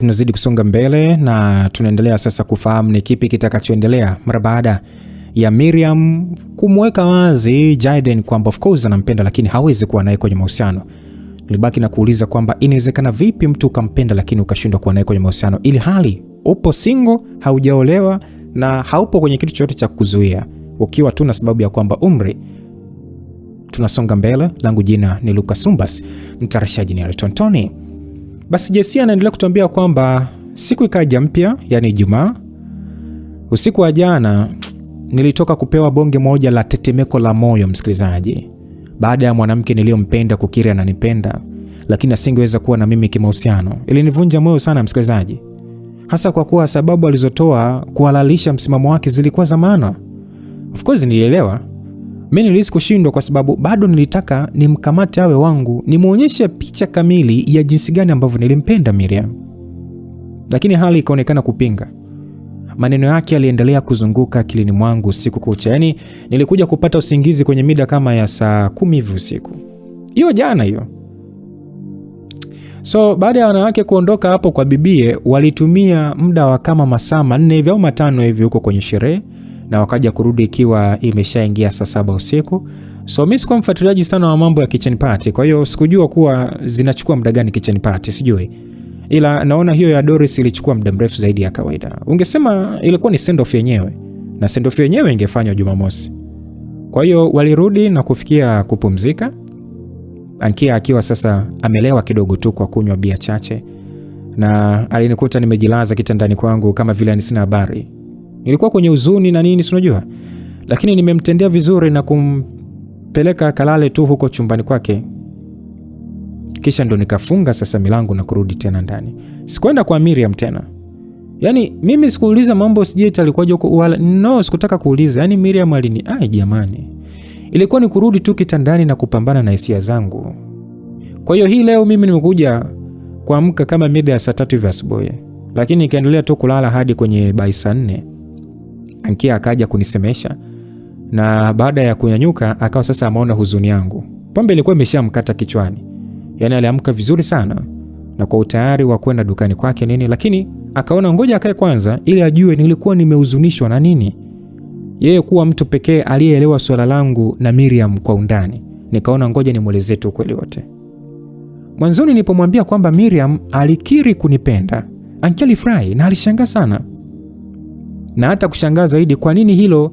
Tunazidi kusonga mbele na tunaendelea sasa kufahamu ni kipi kitakachoendelea mara baada ya Miriam kumweka wazi Jayden kwamba of course anampenda lakini hawezi kuwa naye kwenye mahusiano. Nilibaki na kuuliza kwamba inawezekana vipi mtu ukampenda lakini ukashindwa kuwa naye kwenye mahusiano, ili hali upo single, haujaolewa na haupo kwenye kitu chochote cha kuzuia, ukiwa tu na sababu ya kwamba umri. Tunasonga mbele. Langu jina ni Lucas Lumbas, mtayarishaji ni Alton Tony. Basi Jessia anaendelea kutuambia kwamba siku ikaja mpya, yani Ijumaa. Usiku wa jana nilitoka kupewa bonge moja la tetemeko la moyo, msikilizaji. Baada ya mwanamke niliyompenda kukiri ananipenda, lakini asingeweza kuwa na mimi kimahusiano. Ilinivunja moyo sana, msikilizaji. Hasa kwa kuwa sababu alizotoa kuhalalisha msimamo wake zilikuwa za maana. Of course nilielewa. Mimi nilihisi kushindwa kwa sababu bado nilitaka nimkamate awe wangu, nimuonyeshe picha kamili ya jinsi gani ambavyo nilimpenda Miriam. Lakini hali ikaonekana kupinga. Maneno yake yaliendelea kuzunguka akilini mwangu usiku kucha. Yani nilikuja kupata usingizi kwenye mida kama ya saa 10 hivi usiku. Hiyo jana hiyo. So baada ya wanawake kuondoka hapo kwa bibie, walitumia muda wa kama masaa 4 hivi au 5 hivi huko kwenye sherehe, na wakaja kurudi ikiwa imeshaingia saa 7 usiku. So mimi sikuwa mfuatiliaji sana wa mambo ya kitchen party, kwa hiyo sikujua kuwa zinachukua muda gani kitchen party, sijui. Ila naona hiyo ya Doris ilichukua muda mrefu zaidi ya kawaida. Ungesema ilikuwa ni send off yenyewe, na send off yenyewe ingefanywa Jumamosi. Kwa hiyo walirudi na kufikia kupumzika. Ankia akiwa sasa amelewa kidogo tu kwa kunywa bia chache, na alinikuta nimejilaza kitandani kwangu kama vile sina habari. Nilikuwa kwenye huzuni na nini, si unajua. Lakini nimemtendea vizuri na kumpeleka kalale tu huko chumbani kwake. Kisha ndo nikafunga sasa milango na kurudi tena ndani. Sikwenda kwa Miriam tena. Yani mimi sikuuliza mambo sijeti alikuwaje huko wala no, sikutaka kuuliza. Yani Miriam jamani. Ilikuwa ni kurudi tu kitandani na kupambana na hisia zangu. Kwa hiyo hii leo mimi nimekuja kuamka kama mida ya saa 3 hivi asubuhi. Lakini nikaendelea tu kulala hadi kwenye saa 4. Ankia akaja kunisemesha, na baada ya kunyanyuka akawa sasa ameona huzuni yangu. Pombe ilikuwa imeshamkata kichwani. Yani aliamka vizuri sana na kwa utayari wa kwenda dukani kwake nini, lakini akaona ngoja akae kwanza ili ajue nilikuwa nimehuzunishwa na nini. Yeye kuwa mtu pekee aliyeelewa swala langu na Miriam kwa undani. Nikaona ngoja nimuelezee tu kweli wote. Mwanzoni nilipomwambia kwamba Miriam alikiri kunipenda, Ankia alifurahi na alishangaa sana. Na hata kushangaa zaidi, kwa nini hilo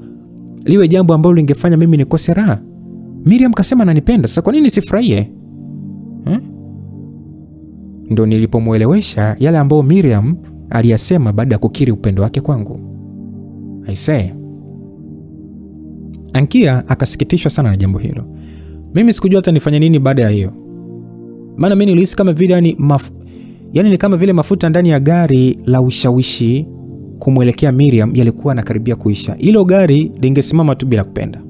liwe jambo ambalo lingefanya mimi nikose raha? Miriam kasema ananipenda, sasa kwa nini sifurahie? Ndio nilipomuelewesha yale ambayo Miriam aliyasema baada ya kukiri upendo wake kwangu. I say. Ankia akasikitishwa sana na jambo hilo. Mimi sikujua hata nifanye nini baada ya hiyo. Maana mimi nilihisi kama vile yani ni kama vile mafuta ndani ya gari la ushawishi kumwelekea Miriam yalikuwa yanakaribia kuisha. Hilo gari lingesimama tu bila kupenda.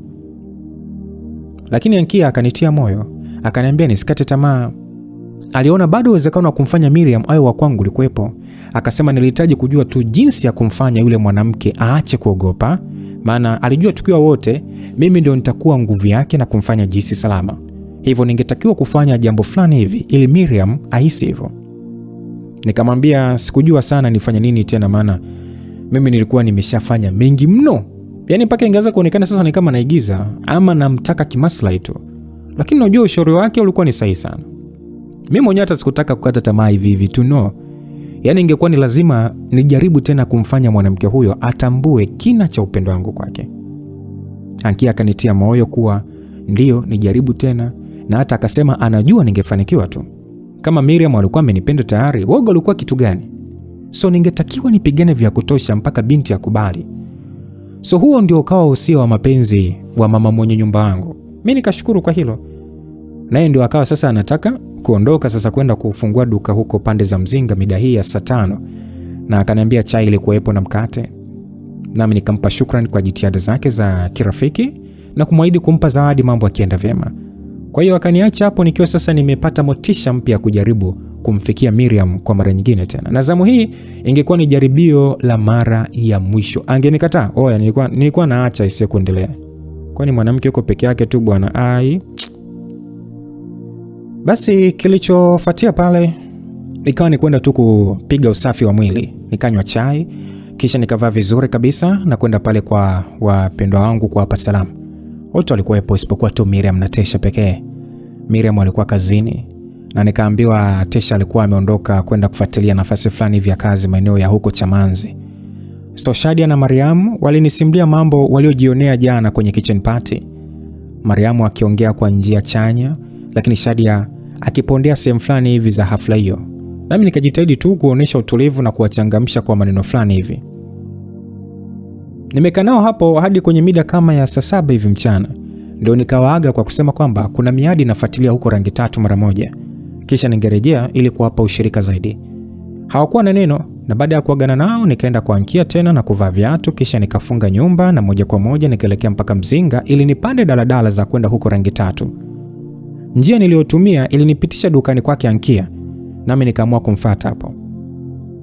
Lakini Ankia akanitia moyo, akaniambia nisikate tamaa. Aliona bado uwezekano wa kumfanya Miriam awe wa kwangu ulikuwepo. Akasema nilihitaji kujua tu jinsi ya kumfanya yule mwanamke aache kuogopa, maana alijua tukiwa wote mimi ndio nitakuwa nguvu yake na kumfanya jisi salama. Hivyo ningetakiwa kufanya jambo fulani hivi ili Miriam ahisi hivyo. Nikamwambia sikujua sana nifanye nini tena, maana mimi nilikuwa nimeshafanya mengi mno. Yani mpaka ingeanza kuonekana sasa ni kama naigiza ama namtaka kimaslahi tu. Lakini unajua ushauri wake ulikuwa ni sahihi sana. Mimi mwenyewe hata sikutaka kukata tamaa hivi tu no. Yani ingekuwa ni lazima nijaribu tena kumfanya mwanamke huyo atambue kina cha upendo wangu kwake. Ankia akanitia moyo kuwa ndio nijaribu tena, na hata akasema anajua ningefanikiwa tu. Kama Miriam alikuwa amenipenda tayari, woga ulikuwa kitu gani? So ningetakiwa nipigane vya kutosha mpaka binti akubali. So huo ndio ukawa usia wa mapenzi wa mama mwenye nyumba wangu. Mimi nikashukuru kwa hilo. Naye ndio akawa sasa anataka kuondoka sasa kwenda kufungua duka huko pande za Mzinga mida hii ya saa 5. Na akaniambia chai ile kuwepo na mkate. Nami nikampa shukrani kwa jitihada zake za kirafiki na kumwahidi kumpa zawadi mambo yakienda vyema. Kwa hiyo akaniacha hapo nikiwa sasa nimepata motisha mpya kujaribu kumfikia Miriam kwa mara nyingine tena. Na zamu hii ingekuwa ni jaribio la mara ya mwisho. Angenikataa, nilikuwa naacha isiye kuendelea. Kwani mwanamke yuko peke yake tu bwana. Basi kilichofuatia pale ikawa ni kwenda tu kupiga usafi wa mwili. Nikanywa chai, kisha nikavaa vizuri kabisa na kwenda pale kwa wapendwa wangu kuwapa salamu. Wote walikuwepo isipokuwa tu Miriam na Tesha pekee. Miriam alikuwa kazini na nikaambiwa Tesha alikuwa ameondoka kwenda kufuatilia nafasi fulani vya kazi maeneo ya huko Chamanzi. So Shadia na Mariam walinisimulia mambo waliojionea jana kwenye kitchen party. Mariam akiongea kwa njia chanya, lakini Shadia akipondea sehemu fulani hivi za hafla hiyo. Nami nikajitahidi tu kuonesha utulivu na kuwachangamsha kwa maneno fulani hivi. Nimekaa nao hapo hadi kwenye mida kama ya saa 7 hivi mchana. Ndio nikawaaga kwa kusema kwamba kuna miadi nafuatilia huko Rangi Tatu mara moja. Kisha ningerejea ili kuwapa ushirika zaidi. Hawakuwa na neno, na baada ya kuagana nao nikaenda kuankia tena na kuvaa viatu, kisha nikafunga nyumba na moja kwa moja nikaelekea mpaka Mzinga ili nipande daladala za kwenda huko Rangi Tatu. Njia niliyotumia ilinipitisha dukani kwake Ankia, nami nikaamua kumfuata hapo.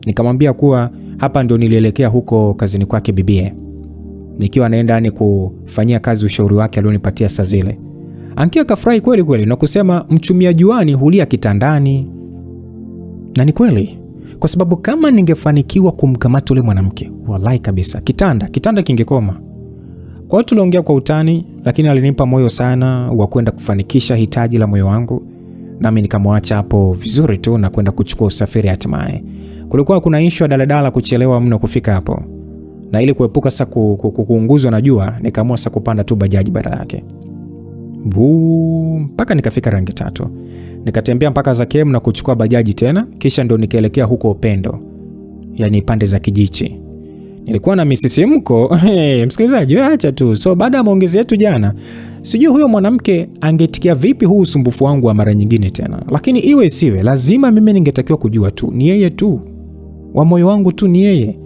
Nikamwambia kuwa hapa ndio nilielekea huko kazini kwake bibie, nikiwa naenda ni kufanyia kazi ushauri wake alionipatia saa zile. Ankia kafurahi kweli kweli na kusema mchumia juani hulia kitandani. Na ni kweli, kwa sababu kama ningefanikiwa kumkamata yule mwanamke, wallahi kabisa kitanda kingekoma. Kwa hiyo tuliongea kwa utani, lakini alinipa moyo sana wa kwenda kufanikisha hitaji la moyo wangu. Nami nikamwacha hapo vizuri tu na kwenda kuchukua usafiri hatimaye. Kulikuwa kuna issue ya daladala kuchelewa mno kufika hapo. Na ili kuepuka sasa kuunguzwa na jua, nikaamua sasa kupanda tu bajaji badala yake. Mpaka nikafika Rangi Tatu. Nikatembea mpaka Zakem na kuchukua bajaji tena, kisha ndo nikaelekea huko Upendo. Yaani pande za Kijichi. Nilikuwa na misisimko. Msikilizaji, acha tu. So baada ya maongezi yetu jana, sijui huyo mwanamke angetikia vipi huu usumbufu wangu wa mara nyingine tena. Lakini iwe siwe, lazima mimi ningetakiwa kujua tu ni yeye tu. Wa moyo wangu tu ni yeye.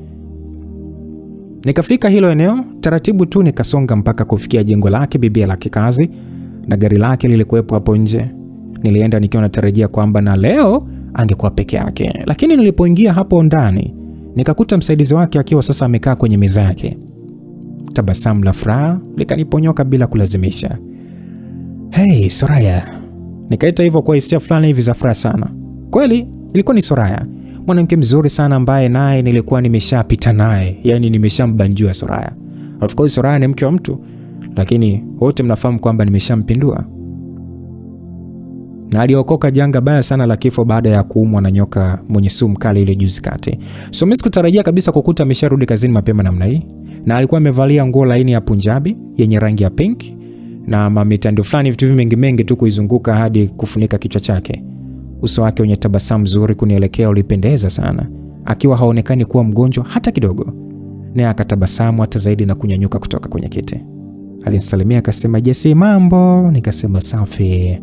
Nikafika hilo eneo, taratibu tu nikasonga mpaka kufikia jengo lake bibia la kikazi, na gari lake lilikuwepo hapo nje. Nilienda nikiwa natarajia kwamba na leo angekuwa peke yake. Lakini nilipoingia hapo ndani, nikakuta msaidizi wake akiwa sasa amekaa kwenye meza yake. Tabasamu la furaha likaniponyoka bila kulazimisha. "Hey, Soraya." Nikaita hivyo kwa hisia fulani hivi za furaha sana. Kweli ilikuwa ni Soraya, mwanamke mzuri sana ambaye naye nilikuwa nimeshapita naye, yani nimeshambanjua Soraya. Of course Soraya ni mke wa mtu, lakini wote mnafahamu kwamba nimeshampindua. Na aliokoka janga baya sana la kifo baada ya kuumwa na nyoka mwenye sumu kali ile juzi kati. So mimi sikutarajia kabisa kukuta amesharudi kazini mapema namna hii. Na alikuwa amevalia nguo laini ya Punjabi yenye rangi ya pink na mamitando fulani vitu mengi tu kuizunguka hadi kufunika kichwa chake. Uso wake wenye tabasamu zuri kunielekea ulipendeza sana, akiwa haonekani kuwa mgonjwa hata kidogo. Naye akatabasamu hata zaidi na kunyanyuka kutoka kwenye kiti. Alinisalimia akasema, "Jesse, mambo?" Nikasema, "Safi.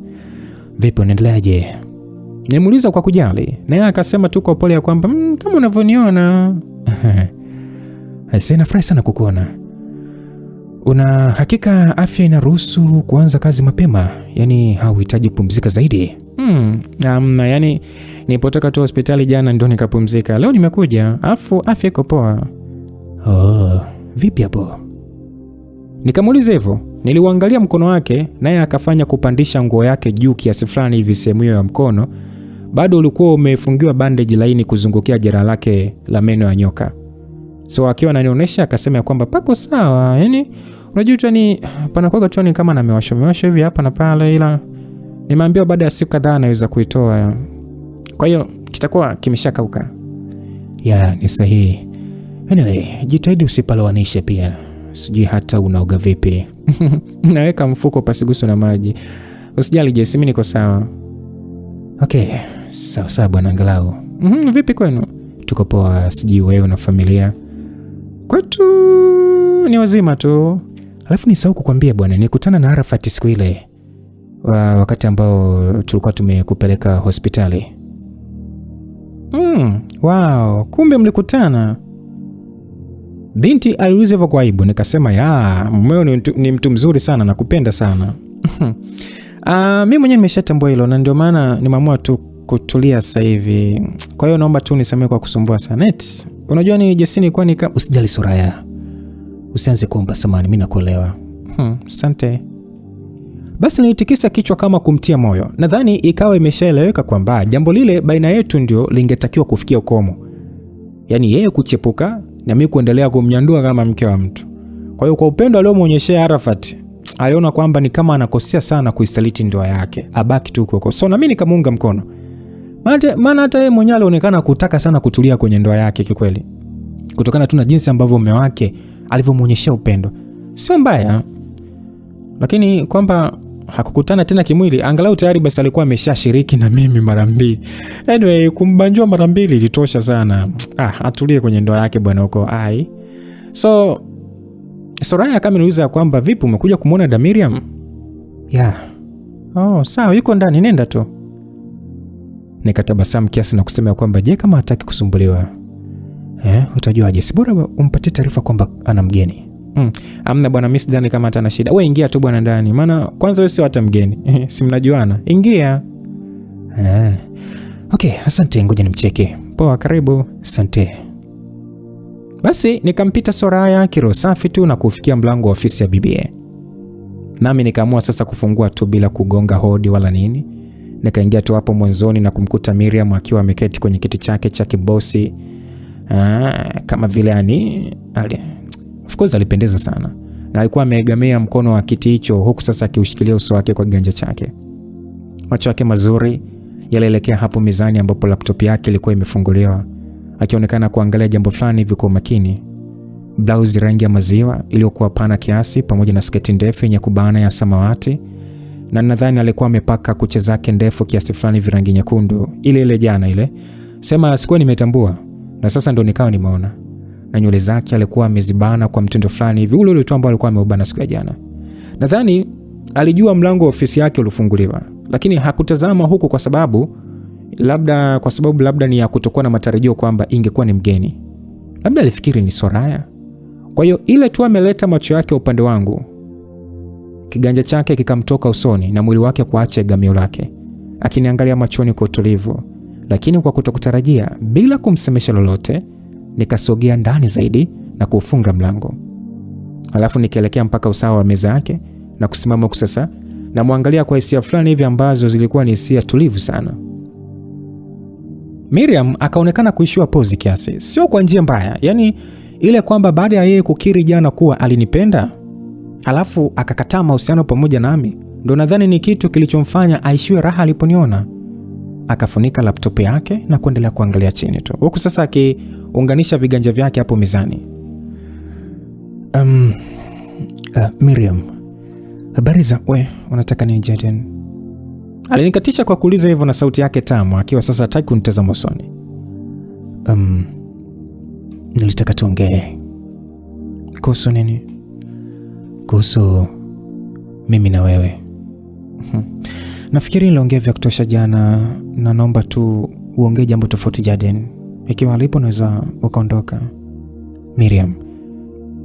Vipi unaendeleaje?" Nimuuliza kwa kujali, naye akasema tu kwa pole ya kwamba kama unavyoniona. "Sina furaha sana kukuona. Una hakika afya inaruhusu kuanza kazi mapema? Yaani hauhitaji kupumzika zaidi?" Yani nilipotoka tu hospitali jana ndio nikapumzika. Leo nimekuja, afu afya iko poa. "Oh, vipi hapo?" Nikamuuliza hivyo. Niliuangalia mkono wake, naye akafanya kupandisha nguo yake juu kiasi fulani hivi sehemu hiyo ya mkono. Bado ulikuwa umefungiwa bandage laini kuzungukia jeraha lake la meno ya nyoka. So akiwa ananionyesha akasema kwamba pako sawa. Yaani unajua tu ni panakuwa tu kama na mewasho hivi hapa na pale, ila nimeambiwa baada ya siku kadhaa naweza kuitoa. Kwa hiyo kitakuwa kimeshakauka. Ya, ni sahihi. Anyway, jitahidi usipalowanishe pia. Sijui hata unaoga vipi. Naweka mfuko pasiguso na maji. Usijali Jesse, mimi niko sawa. Okay, sawa bwana angalau. Vipi kwenu? Tuko poa, sijui wewe na familia. Kwetu ni wazima tu. Alafu nisahau kukwambia bwana, nikutana na Arafat siku ile. Wakati ambao tulikuwa tumekupeleka hospitali. Wow, kumbe mlikutana. Binti aliuliza kwa aibu. Nikasema, "Ya, mmeo ni mtu mzuri sana na kupenda sana." Mimi mwenyewe nimeshatambua hilo na ndio maana nimeamua tu kutulia sasa hivi. Kwa hiyo naomba tu nisamehe kwa kusumbua sana. Unajua ni Jesini kwa usijali Soraya. Usianze kuomba samani, mimi nakuelewa. Asante. Basi nilitikisa kichwa kama kumtia moyo. Nadhani ikawa imeshaeleweka kwamba jambo lile baina yetu ndio lingetakiwa kufikia ukomo. Yaani yeye kuchepuka na mimi kuendelea kumnyandua kama mke wa mtu. Kwa hiyo kwa upendo aliomuonyeshea Arafat, aliona kwamba ni kama anakosea sana kuisaliti ndoa yake. Abaki tu huko. So na mimi nikamuunga mkono. Maana hata yeye mwenyewe alionekana kutaka sana kutulia kwenye ndoa yake kikweli. Kutokana tu na jinsi ambavyo mume wake alivyomuonyeshia upendo. Sio mbaya. Lakini kwamba hakukutana tena kimwili, angalau tayari basi alikuwa ameshashiriki na mimi mara mbili. Anyway, kumbanjua mara mbili ilitosha sana. Atulie kwenye ndoa yake bwana huko. So Soraya kama niuliza kwamba vipi umekuja kumuona da Miriam? Sawa, yuko ndani, nenda tu. Nikatabasamu kiasi na kusema kwamba je, kama hataki kusumbuliwa? Utajuaje? Si bora umpatie taarifa kwamba ana mgeni. Amna bwana, mimi sidhani kama hata ana shida. Wewe ingia tu bwana ndani. Maana kwanza wewe sio hata mgeni. Si mnajuana. Ingia. Okay, asante, ngoja nimcheke. Poa, karibu. Asante. Basi nikampita Soraya kiroho safi tu na kufikia mlango wa ofisi ya BBA. Nami nikaamua sasa kufungua tu bila kugonga hodi wala nini. Nikaingia tu hapo mwanzoni na kumkuta Miriam akiwa ameketi kwenye kiti chake cha kibosi. Kama vile of course alipendeza sana. Na alikuwa ameegamea mkono wa kiti hicho huku sasa akiushikilia uso wake kwa kiganja chake. Macho yake mazuri yalielekea hapo mezani ambapo laptop yake ilikuwa imefunguliwa, akionekana kuangalia jambo fulani hivi kwa makini. Blouse rangi ya maziwa iliyokuwa pana kiasi pamoja na sketi ndefu yenye kubana ya samawati, na nadhani alikuwa amepaka kucha zake ndefu kiasi fulani hivi rangi nyekundu, ile jana ile. Sema sikuwa nimetambua na sasa ndo nikawa nimeona. Na nywele zake alikuwa amezibana kwa mtindo fulani hivi ule tu ambao alikuwa ameubana siku ya jana. Nadhani alijua mlango wa ofisi yake ulifunguliwa, lakini hakutazama huku kwa sababu labda ni ya kutokuwa na matarajio kwamba ingekuwa ni mgeni. Labda alifikiri ni Soraya. Kwa hiyo ile tu ameleta macho yake upande wangu, kiganja chake kikamtoka usoni na mwili wake kuacha gamio lake, akiniangalia machoni kwa utulivu, lakini kwa kutokutarajia, bila kumsemesha lolote, nikasogea ndani zaidi na kufunga mlango. Alafu nikaelekea mpaka usawa wa meza yake na kusimama huko sasa na muangalia kwa hisia fulani hivi ambazo zilikuwa ni hisia tulivu sana. Miriam akaonekana kuishiwa pozi kiasi, sio kwa njia mbaya, yani ile kwamba baada ya yeye kukiri jana kuwa alinipenda, alafu akakataa mahusiano pamoja nami, ndo nadhani ni kitu kilichomfanya aishiwe raha aliponiona. Akafunika laptop yake na kuendelea kuangalia chini tu, huku sasa akiunganisha viganja vyake hapo mezani. Miriam, habari za wewe, unataka nini Jaden? Alinikatisha kwa kuuliza hivyo na sauti yake tamu, akiwa sasa hataki kunitazama usoni. Nilitaka tuongee. Kuhusu nini? Kuhusu mimi na wewe. Nafikiri niliongea vya kutosha jana na naomba tu uongee jambo tofauti Jaden. Ikiwa alipo naweza ukaondoka. Miriam,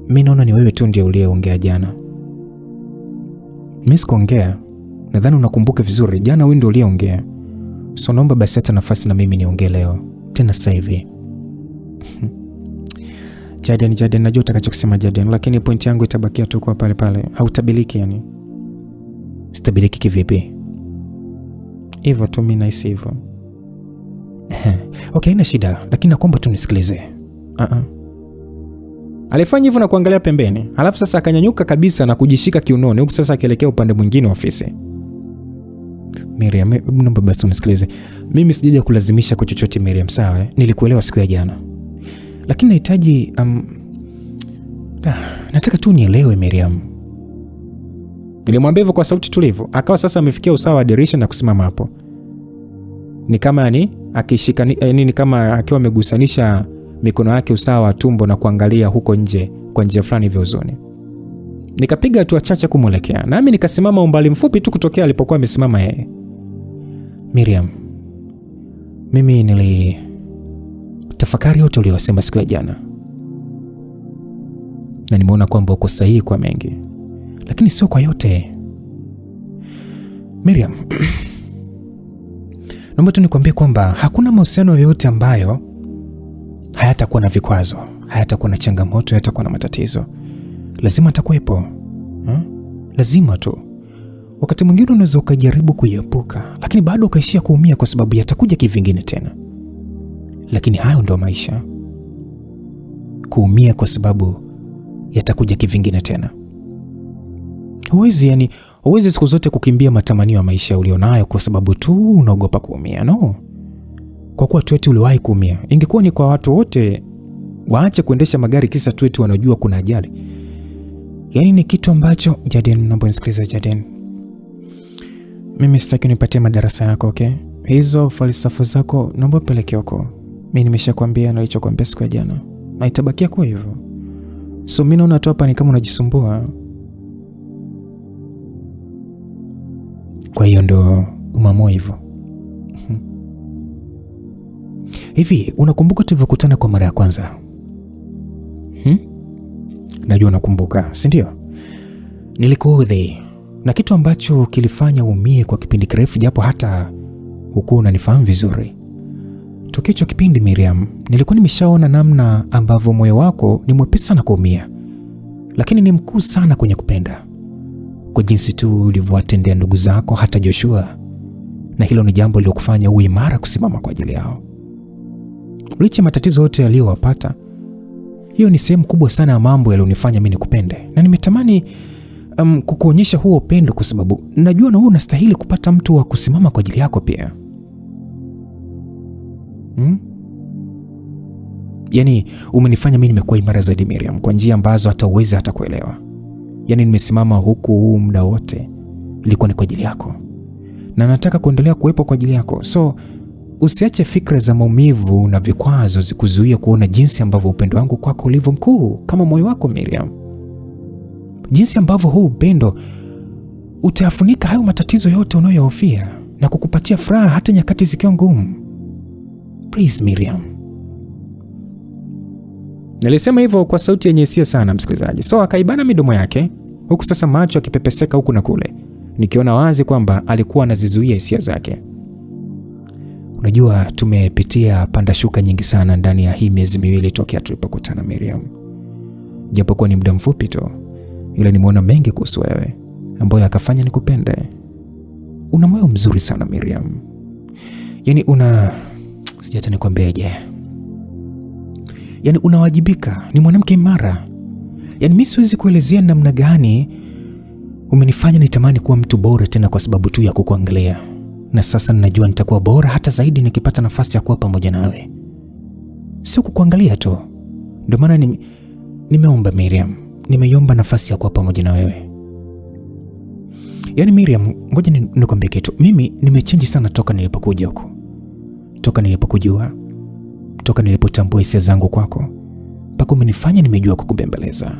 mimi naona ni wewe tu ndiye uliyeongea jana. Mimi sikuongea. Nadhani unakumbuka vizuri, jana wewe ndiye uliyeongea. So naomba basi hata nafasi na mimi niongee leo. Tena sasa hivi. Jaden, najua utakachokisema Jaden, lakini point yangu itabakia tu kwa pale pale. Hautabiliki yani. Stabiliki kivipi? Hivyo tu mimi nahisi hivyo. Okay, ina shida, lakini naomba tu nisikilize. Alifanya hivyo na kuangalia pembeni, alafu sasa akanyanyuka kabisa na kujishika kiunoni, huku sasa akielekea upande mwingine wa ofisi. Miriam, naomba basi unisikilize. Mimi sijaja kulazimisha kwa chochote Miriam, sawa? Nilikuelewa siku ya jana. Lakini nahitaji nataka tu nielewe Miriam. Nilimwambia hivyo kwa sauti tulivu. Akawa sasa amefikia usawa wa dirisha na kusimama hapo. Ni kama akishika ni kama akiwa amegusanisha mikono yake usawa wa tumbo na kuangalia huko nje kwa njia fulani hivyo uzoni. Nikapiga hatua chache kumwelekea, nami nikasimama umbali mfupi tu kutokea alipokuwa amesimama yeye. Miriam, mimi tafakari yote uliyosema siku ya jana, na nimeona kwamba uko sahihi kwa mengi, lakini sio kwa yote. Miriam, naomba tu nikwambie kwamba hakuna mahusiano yoyote ambayo hayatakuwa na vikwazo, hayatakuwa na changamoto, hayatakuwa na matatizo. Lazima atakuwepo. Lazima tu. Wakati mwingine unaweza ukajaribu kuiepuka, lakini bado ukaishia kuumia kwa sababu yatakuja kivingine tena. Lakini hayo ndio maisha. Kuumia kwa sababu yatakuja kivingine tena. Huwezi siku zote kukimbia matamanio ya maisha ulionayo kwa sababu tu unaogopa kuumia. No. Kwa kuwa tu eti uliwahi kuumia. Ingekuwa ni kwa watu wote waache kuendesha magari kisa tu eti wanajua kuna ajali. Ni kitu ambacho Jaden, naomba nisikilize Jaden. Mimi sitaki unipatie madarasa yako, okay? Hizo falsafa zako naomba peleke huko. Mimi nimeshakwambia na nilichokuambia siku ya jana. Na itabakia kwa hivyo. So mimi naona tu hapa ni kama unajisumbua. Kwa hiyo ndo umeamua hivyo. Hivi unakumbuka tulivyokutana kwa mara ya kwanza? Najua unakumbuka, si ndio? Nilikuudhi na kitu ambacho kilifanya uumie kwa kipindi kirefu japo hata hukuwa unanifahamu vizuri. Tokea hicho kipindi Miriam, nilikuwa nimeshaona namna ambavyo moyo wako ni mwepesi sana kuumia, lakini ni mkuu sana kwenye kupenda. Kwa jinsi tu ulivyowatendea ndugu zako hata Joshua, na hilo ni jambo lilokufanya uwe imara kusimama kwa ajili yao. Licha matatizo yote yaliyowapata, hiyo ni sehemu kubwa sana ya mambo yalionifanya mimi nikupende. Na nimetamani kukuonyesha huo upendo kwa sababu najua na wewe unastahili kupata mtu wa kusimama kwa ajili yako pia. Umenifanya mimi nimekuwa imara zaidi Miriam, kwa njia ambazo hata uwezi hata kuelewa. Nimesimama huku huu muda wote ilikuwa ni kwa ajili yako. Na nataka kuendelea kuwepo kwa ajili yako. So usiache fikra za maumivu na vikwazo zikuzuia kuona jinsi ambavyo upendo wangu kwako ulivyo mkuu kama moyo wako Miriam. Jinsi ambavyo huu upendo utafunika hayo matatizo yote unayohofia na kukupatia furaha hata nyakati zikiwa ngumu. Please Miriam. Nilisema hivyo kwa sauti yenye hisia sana msikilizaji. So akaibana midomo yake, huku sasa macho akipepeseka huku na kule, nikiona wazi kwamba alikuwa anazizuia hisia zake. Unajua tumepitia panda shuka nyingi sana ndani ya hii miezi miwili tokea tulipokutana Miriam. Japokuwa ni muda mfupi tu, ila nimeona mengi kuhusu wewe ambayo akafanya nikupende. Una moyo mzuri sana Miriam. Sijata nikwambeaje. Unawajibika, ni mwanamke imara. Mimi siwezi kuelezea namna gani umenifanya nitamani kuwa mtu bora tena kwa sababu tu ya kukuangalia. Na sasa ninajua nitakuwa bora hata zaidi nikipata nafasi ya kuwa pamoja nawe. Sio kukuangalia tu. Ndio maana nimeomba Miriam, nimeiomba nafasi ya kuwa pamoja na wewe. Miriam, ngoja nikwambie kitu. Mimi nimechange sana toka nilipokuja huko. Toka nilipokujua, toka nilipotambua hisia zangu kwako, mpaka umenifanya nimejua kukubembeleza.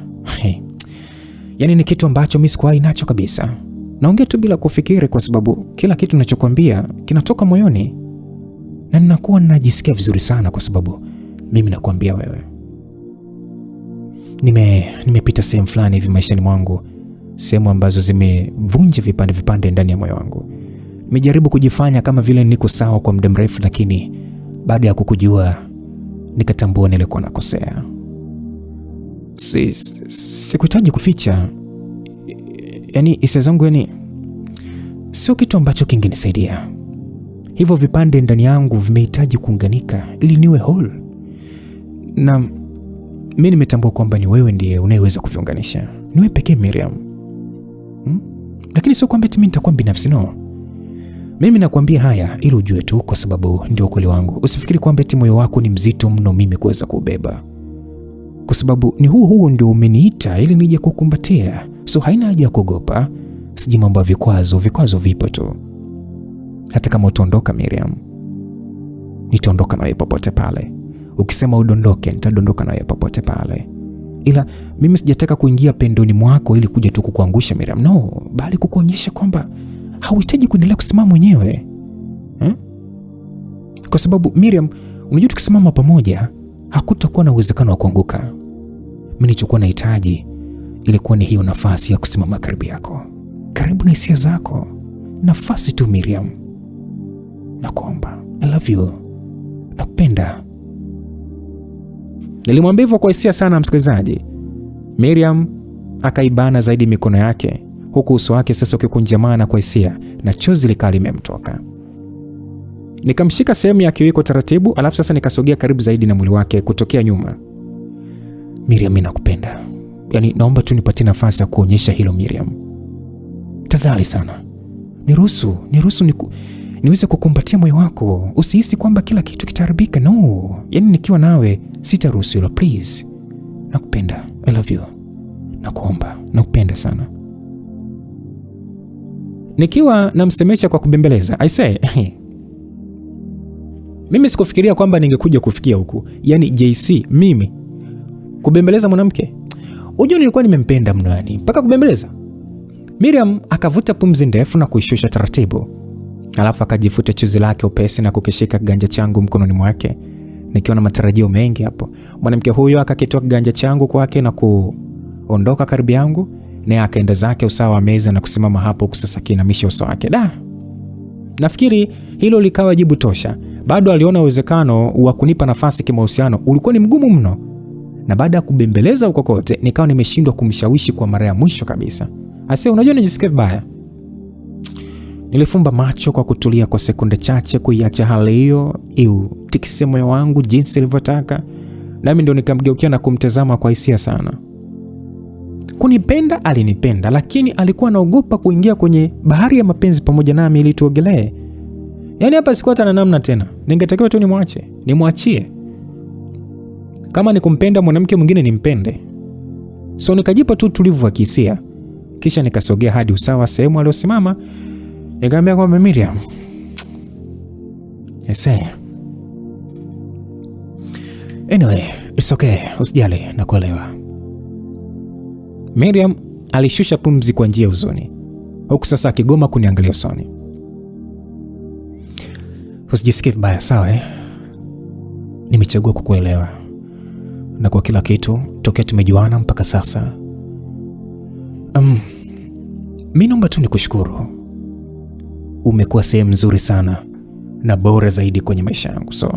Ni kitu ambacho mimi sikuwahi nacho kabisa. Naongea tu bila kufikiri kwa sababu kila kitu ninachokuambia kinatoka moyoni. Na ninakuwa najisikia vizuri sana kwa sababu mimi nakuambia wewe. Nimepita sehemu fulani hivi maishani mwangu, sehemu ambazo zimevunja vipande ndani ya moyo wangu. Nimejaribu kujifanya kama vile niko sawa kwa muda mrefu, lakini baada ya kukujua nikatambua nilikuwa nakosea. Sikuhitaji kuficha. Hisia zangu sio kitu ambacho kingenisaidia. Hivyo vipande ndani yangu vimehitaji kuunganika ili niwe whole. Na mimi nimetambua kwamba ni wewe ndiye unayeweza kuviunganisha. Ni wewe pekee Miriam. Lakini sio kwamba mimi nitakuwa binafsi, no. Mimi nakwambia haya ili ujue tu kwa sababu ndio ukweli wangu. Usifikiri kwamba moyo wako ni mzito mno mimi kuweza kubeba. Kwa sababu ni huu ndio umeniita ili nije kukumbatia. So haina haja ya kuogopa. Siji mambo ya vikwazo vipo tu. Hata kama utaondoka Miriam, nitaondoka na wewe popote pale. Ukisema udondoke, nitadondoka na wewe popote pale. Ila mimi sijataka kuingia pendoni mwako ili kuja tu kukuangusha Miriam. No, bali kukuonyesha kwamba hauhitaji kuendelea kusimama mwenyewe. Kwa sababu Miriam, unajua tukisimama pamoja hakutakuwa na uwezekano wa kuanguka. Mimi nilichokuwa nahitaji ilikuwa ni hiyo nafasi ya kusimama karibu yako, karibu na hisia zako. Nafasi tu Miriam. Nakuomba. I love you. Nakupenda. Nilimwambia hivyo kwa hisia sana msikilizaji. Miriam akaibana zaidi mikono yake, huku uso wake sasa ukikunjamana kwa hisia na chozi likali limemtoka. Nikamshika sehemu ya kiwiko taratibu, alafu sasa nikasogea karibu zaidi na mwili wake kutokea nyuma. Miriam, mimi nakupenda. Yaani naomba tu nipatie nafasi ya kuonyesha hilo Miriam. Tafadhali sana. Niruhusu niweze kukumbatia moyo wako. Usihisi kwamba kila kitu kitaharibika. No. Yaani nikiwa nawe sitaruhusu hilo, please. Nakupenda. I love you. Nakuomba. Nakupenda sana. Nikiwa namsemesha kwa kubembeleza, I say, mimi sikufikiria kwamba ningekuja kufikia huku. Yaani JC, mimi kubembeleza mwanamke. Unajua nilikuwa nimempenda mno yani, mpaka kubembeleza. Miriam akavuta pumzi ndefu na kuishusha taratibu. Alafu akajifuta chozi lake upesi na kukishika kiganja changu mkononi mwake. Nikiwa na matarajio mengi hapo. Mwanamke huyo akakitoa kiganja changu kwake na kuondoka karibu yangu, naye akaenda zake usawa wa meza na kusimama hapo kusasa kiinamisha uso wake. Nafikiri hilo likawa jibu tosha. Bado aliona uwezekano wa kunipa nafasi kimahusiano ulikuwa ni mgumu mno. Na baada ya kubembeleza huko kote, nikawa nimeshindwa kumshawishi kwa mara ya mwisho kabisa. Ase, unajua nijisikia vibaya. Nilifumba macho kwa kutulia kwa sekunde chache kuiacha hali hiyo tikise moyo wangu jinsi ilivyotaka. Nami ndio nikamgeukia na kumtazama kwa hisia sana. Kunipenda alinipenda, lakini alikuwa anaogopa kuingia kwenye bahari ya mapenzi pamoja nami ili tuogelee. Yaani hapa sikuwa hata na namna tena. Ningetakiwa tu nimwachie. Kama ni kumpenda mwanamke mwingine nimpende. So nikajipa tu tulivu wa kihisia. Kisha nikasogea hadi usawa sehemu aliyosimama. Nikamwambia kwamba Miriam, anyway, it's okay, usijali, nakuelewa. Miriam alishusha pumzi kwa njia ya huzuni, huku sasa akigoma kuniangalia usoni. Usijisikie vibaya, sawa? Nimechagua kukuelewa. Na kwa kila kitu tokea tumejuana mpaka sasa. Mimi naomba tu nikushukuru. Umekuwa sehemu nzuri sana na bora zaidi kwenye maisha yangu. So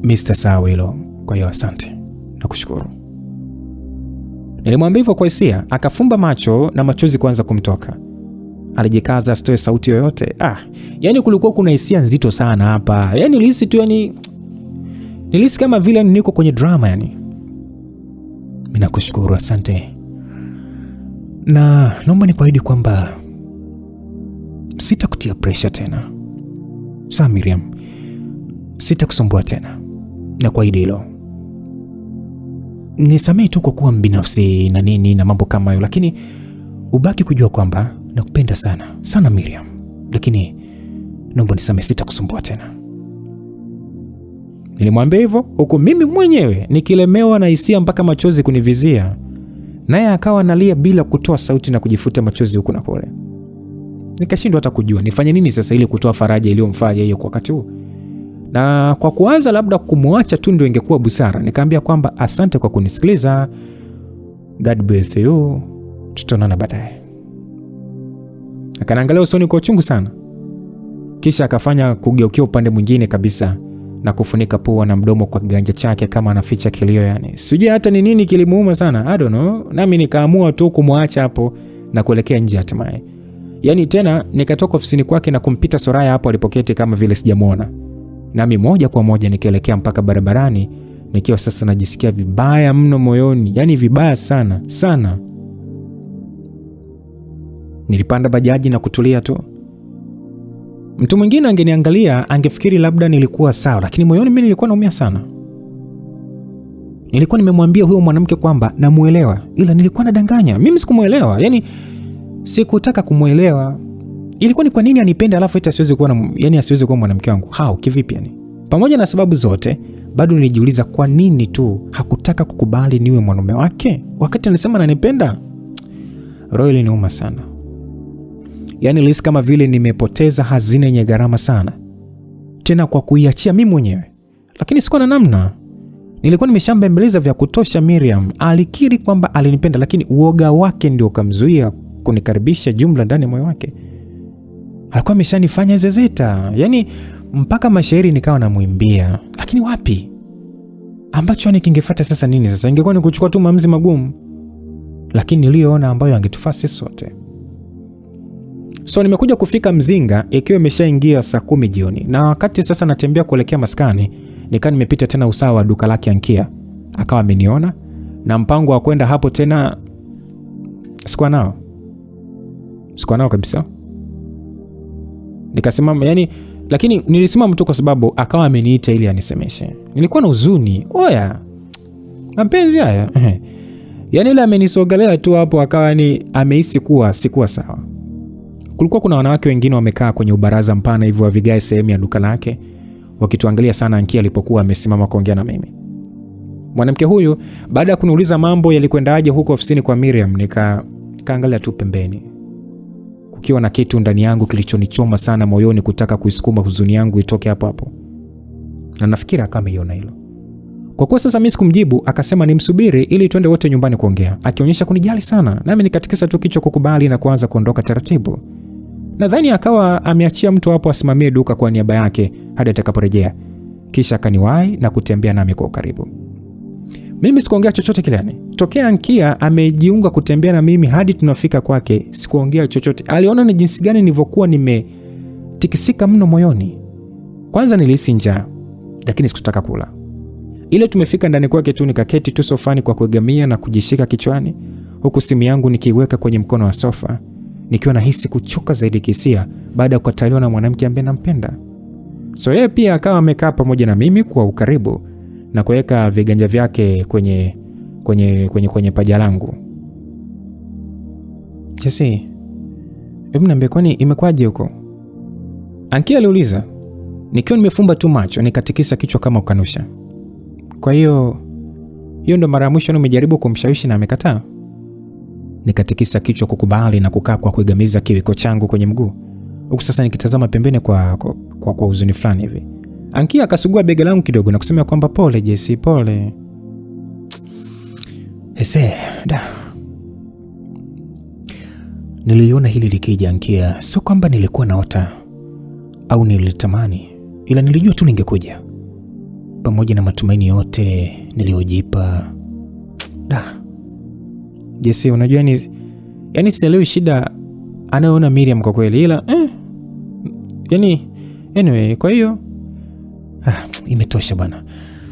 Mr. Sawilo, kwa hiyo asante. Nakushukuru. Nilimwambia hivyo kwa hisia, akafumba macho na machozi kuanza kumtoka. Alijikaza asitoe sauti yoyote. Yaani kulikuwa kuna hisia nzito sana hapa. Yaani nilihisi kama vile niko kwenye drama yani. Mimi nakushukuru, asante. Na naomba nikuahidi kwamba sitakutia pressure tena. Sawa Miriam, sitakusumbua tena. Na kuahidi hilo. Nisamehe tu kwa kuwa mbinafsi na nini na mambo kama hayo, lakini ubaki kujua kwamba nakupenda sana. Sana Miriam. Lakini naomba nisamehe, sitakusumbua tena. Nilimwambia hivyo huku mimi mwenyewe nikilemewa na hisia mpaka machozi kunivizia. Naye akawa analia bila kutoa sauti na kujifuta machozi huku na kule. Nikashindwa hata kujua nifanye nini sasa ili kutoa faraja iliyomfanya yeye kwa wakati huu. Na kwa kuanza labda kumwacha tu ndio ingekuwa busara. Nikamwambia kwamba asante kwa kunisikiliza. God bless you. Tutaonana baadaye. Akaniangalia usoni kwa uchungu sana. Kisha akafanya kugeukia upande mwingine kabisa na kufunika pua na mdomo kwa kiganja chake kama anaficha kilio yani. Sijui hata ni nini kilimuuma sana. I don't know. Nami nikaamua tu kumwacha hapo na kuelekea nje hatimaye. Yaani tena nikatoka ofisini kwake na kumpita Soraya hapo alipoketi kama vile sijamuona. Nami moja kwa moja nikaelekea mpaka barabarani nikiwa sasa najisikia vibaya mno moyoni. Yaani vibaya sana, sana. Nilipanda bajaji na kutulia tu. Mtu mwingine angeniangalia angefikiri labda nilikuwa sawa, lakini moyoni mimi nilikuwa naumia sana. Nilikuwa nimemwambia huyo mwanamke kwamba namuelewa, ila nilikuwa nadanganya. Mimi sikumuelewa. Yaani sikutaka kumuelewa. Ilikuwa ni kwa nini anipende alafu eti asiweze kuwa mwanamke wangu? How? Kivipi yani? Pamoja na sababu zote, bado nilijiuliza kwa nini tu hakutaka kukubali niwe mwanaume wake wakati anasema ananipenda. Roho iliniuma sana. Yaani nilihisi kama vile nimepoteza hazina yenye gharama sana. Tena kwa kuiachia mimi mwenyewe. Lakini sikuwa na namna. Nilikuwa nimeshambembeleza vya kutosha. Miriam alikiri kwamba alinipenda, lakini uoga wake ndio ukamzuia kunikaribisha jumla ndani ya moyo wake. Alikuwa ameshanifanya zezeta. Yaani mpaka mashairi nikawa namuimbia. Lakini wapi? Ambacho ni kingefuata sasa nini sasa? Ingekuwa ni kuchukua tu maamuzi magumu. lakini niliyoona ambayo angetufaa sisi sote. So nimekuja kufika Mzinga ikiwa imeshaingia saa 10 jioni, na wakati sasa natembea kuelekea maskani, nikaa nimepita tena usawa wa duka lake Ankia. Akawa ameniona na mpango wa kwenda hapo tena sikuwa nao kabisa. Nikasimama, yani lakini nilisimama tu kwa sababu akawa ameniita ili anisemeshe. Nilikuwa na huzuni. Oya, mapenzi haya. Yani ile amenisogelea tu hapo akawa ni amehisi kuwa sikuwa sawa. Kulikuwa kuna wanawake wengine wamekaa kwenye ubaraza mpana hivyo wa vigae sehemu ya duka lake, wakituangalia sana Ankia alipokuwa amesimama kuongea na mimi. Mwanamke huyu baada ya kuniuliza mambo yalikwendaje huko ofisini kwa Miriam, nikaangalia tu pembeni. Kukiwa na kitu ndani yangu kilichonichoma sana moyoni kutaka kuisukuma huzuni yangu itoke hapo hapo. Na nafikiri akaiona hilo. Kwa kuwa sasa mimi sikumjibu, akasema nimsubiri ili twende wote nyumbani kuongea, akionyesha kunijali sana. Nami nikatikisa tu kichwa kukubali na kuanza kuondoka taratibu. Nadhani akawa ameachia mtu hapo asimamie duka kwa niaba yake hadi atakaporejea. Kisha akaniwahi na kutembea nami kwa karibu. Mimi sikuongea chochote kile yani. Tokea Ankia amejiunga kutembea na mimi hadi tunafika kwake, sikuongea chochote. Aliona ni jinsi gani nilivyokuwa nimetikisika mno moyoni. Kwanza nilihisi njaa, lakini sikutaka kula. Ile tumefika ndani kwake tu nikaketi tu sofani kwa kuegamia na kujishika kichwani, huku simu yangu nikiweka kwenye mkono wa sofa, nikiwa nahisi kuchoka zaidi kihisia baada ya kukataliwa na mwanamke ambaye nampenda. So yeye pia akawa amekaa pamoja na mimi kwa ukaribu na kuweka viganja vyake kwenye paja langu. Jesse, hebu niambie kwani imekwaje huko? Ankia aliuliza. Nikiwa nimefumba tu macho nikatikisa kichwa kama ukanusha. Kwa hiyo ndo mara ya mwisho umejaribu kumshawishi na amekataa? Nikatikisa kichwa kukubali na kukaa kwa kuigamiza kiwiko changu kwenye mguu. Huku sasa nikitazama pembeni kwa huzuni fulani hivi. Ankia akasugua bega langu kidogo na kusema kwamba pole Jesse, pole. Niliona hili likija Ankia, sio kwamba nilikuwa naota au nilitamani, ila nilijua tu lingekuja. Pamoja na matumaini yote niliyojipa. Jesse, unajua yani sielewi shida anayoona Miriam kwa kweli, ila yani anyway, kwa hiyo imetosha bwana.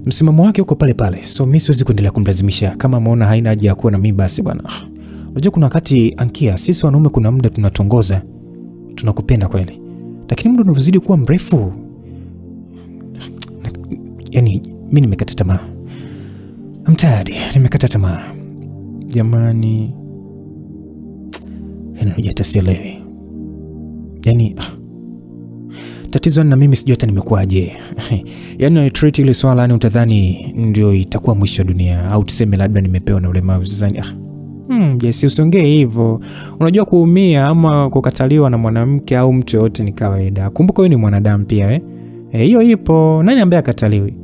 Msimamo wake uko pale pale, so mimi siwezi kuendelea kumlazimisha. Kama ameona haina haja ya kuwa na mimi basi bwana. Unajua kuna wakati Ankia, sisi wanaume kuna muda tunatongoza, tunakupenda kweli, lakini muda unazidi kuwa mrefu. Yani mimi nimekata tamaa. I'm tired, nimekata tamaa. Jamani. Hujatasielewi. Yani tatizo na mimi sijui hata nimekuaje. Yani na treat ile swala yani utadhani ndio itakuwa mwisho wa dunia au tuseme labda nimepewa na ulemavu sasa. Jesse, usiongee hivyo. Unajua kuumia ama kukataliwa na mwanamke au mtu yote ni kawaida. Kumbuka wewe ni mwanadamu pia hiyo ipo. Nani ambaye akataliwi?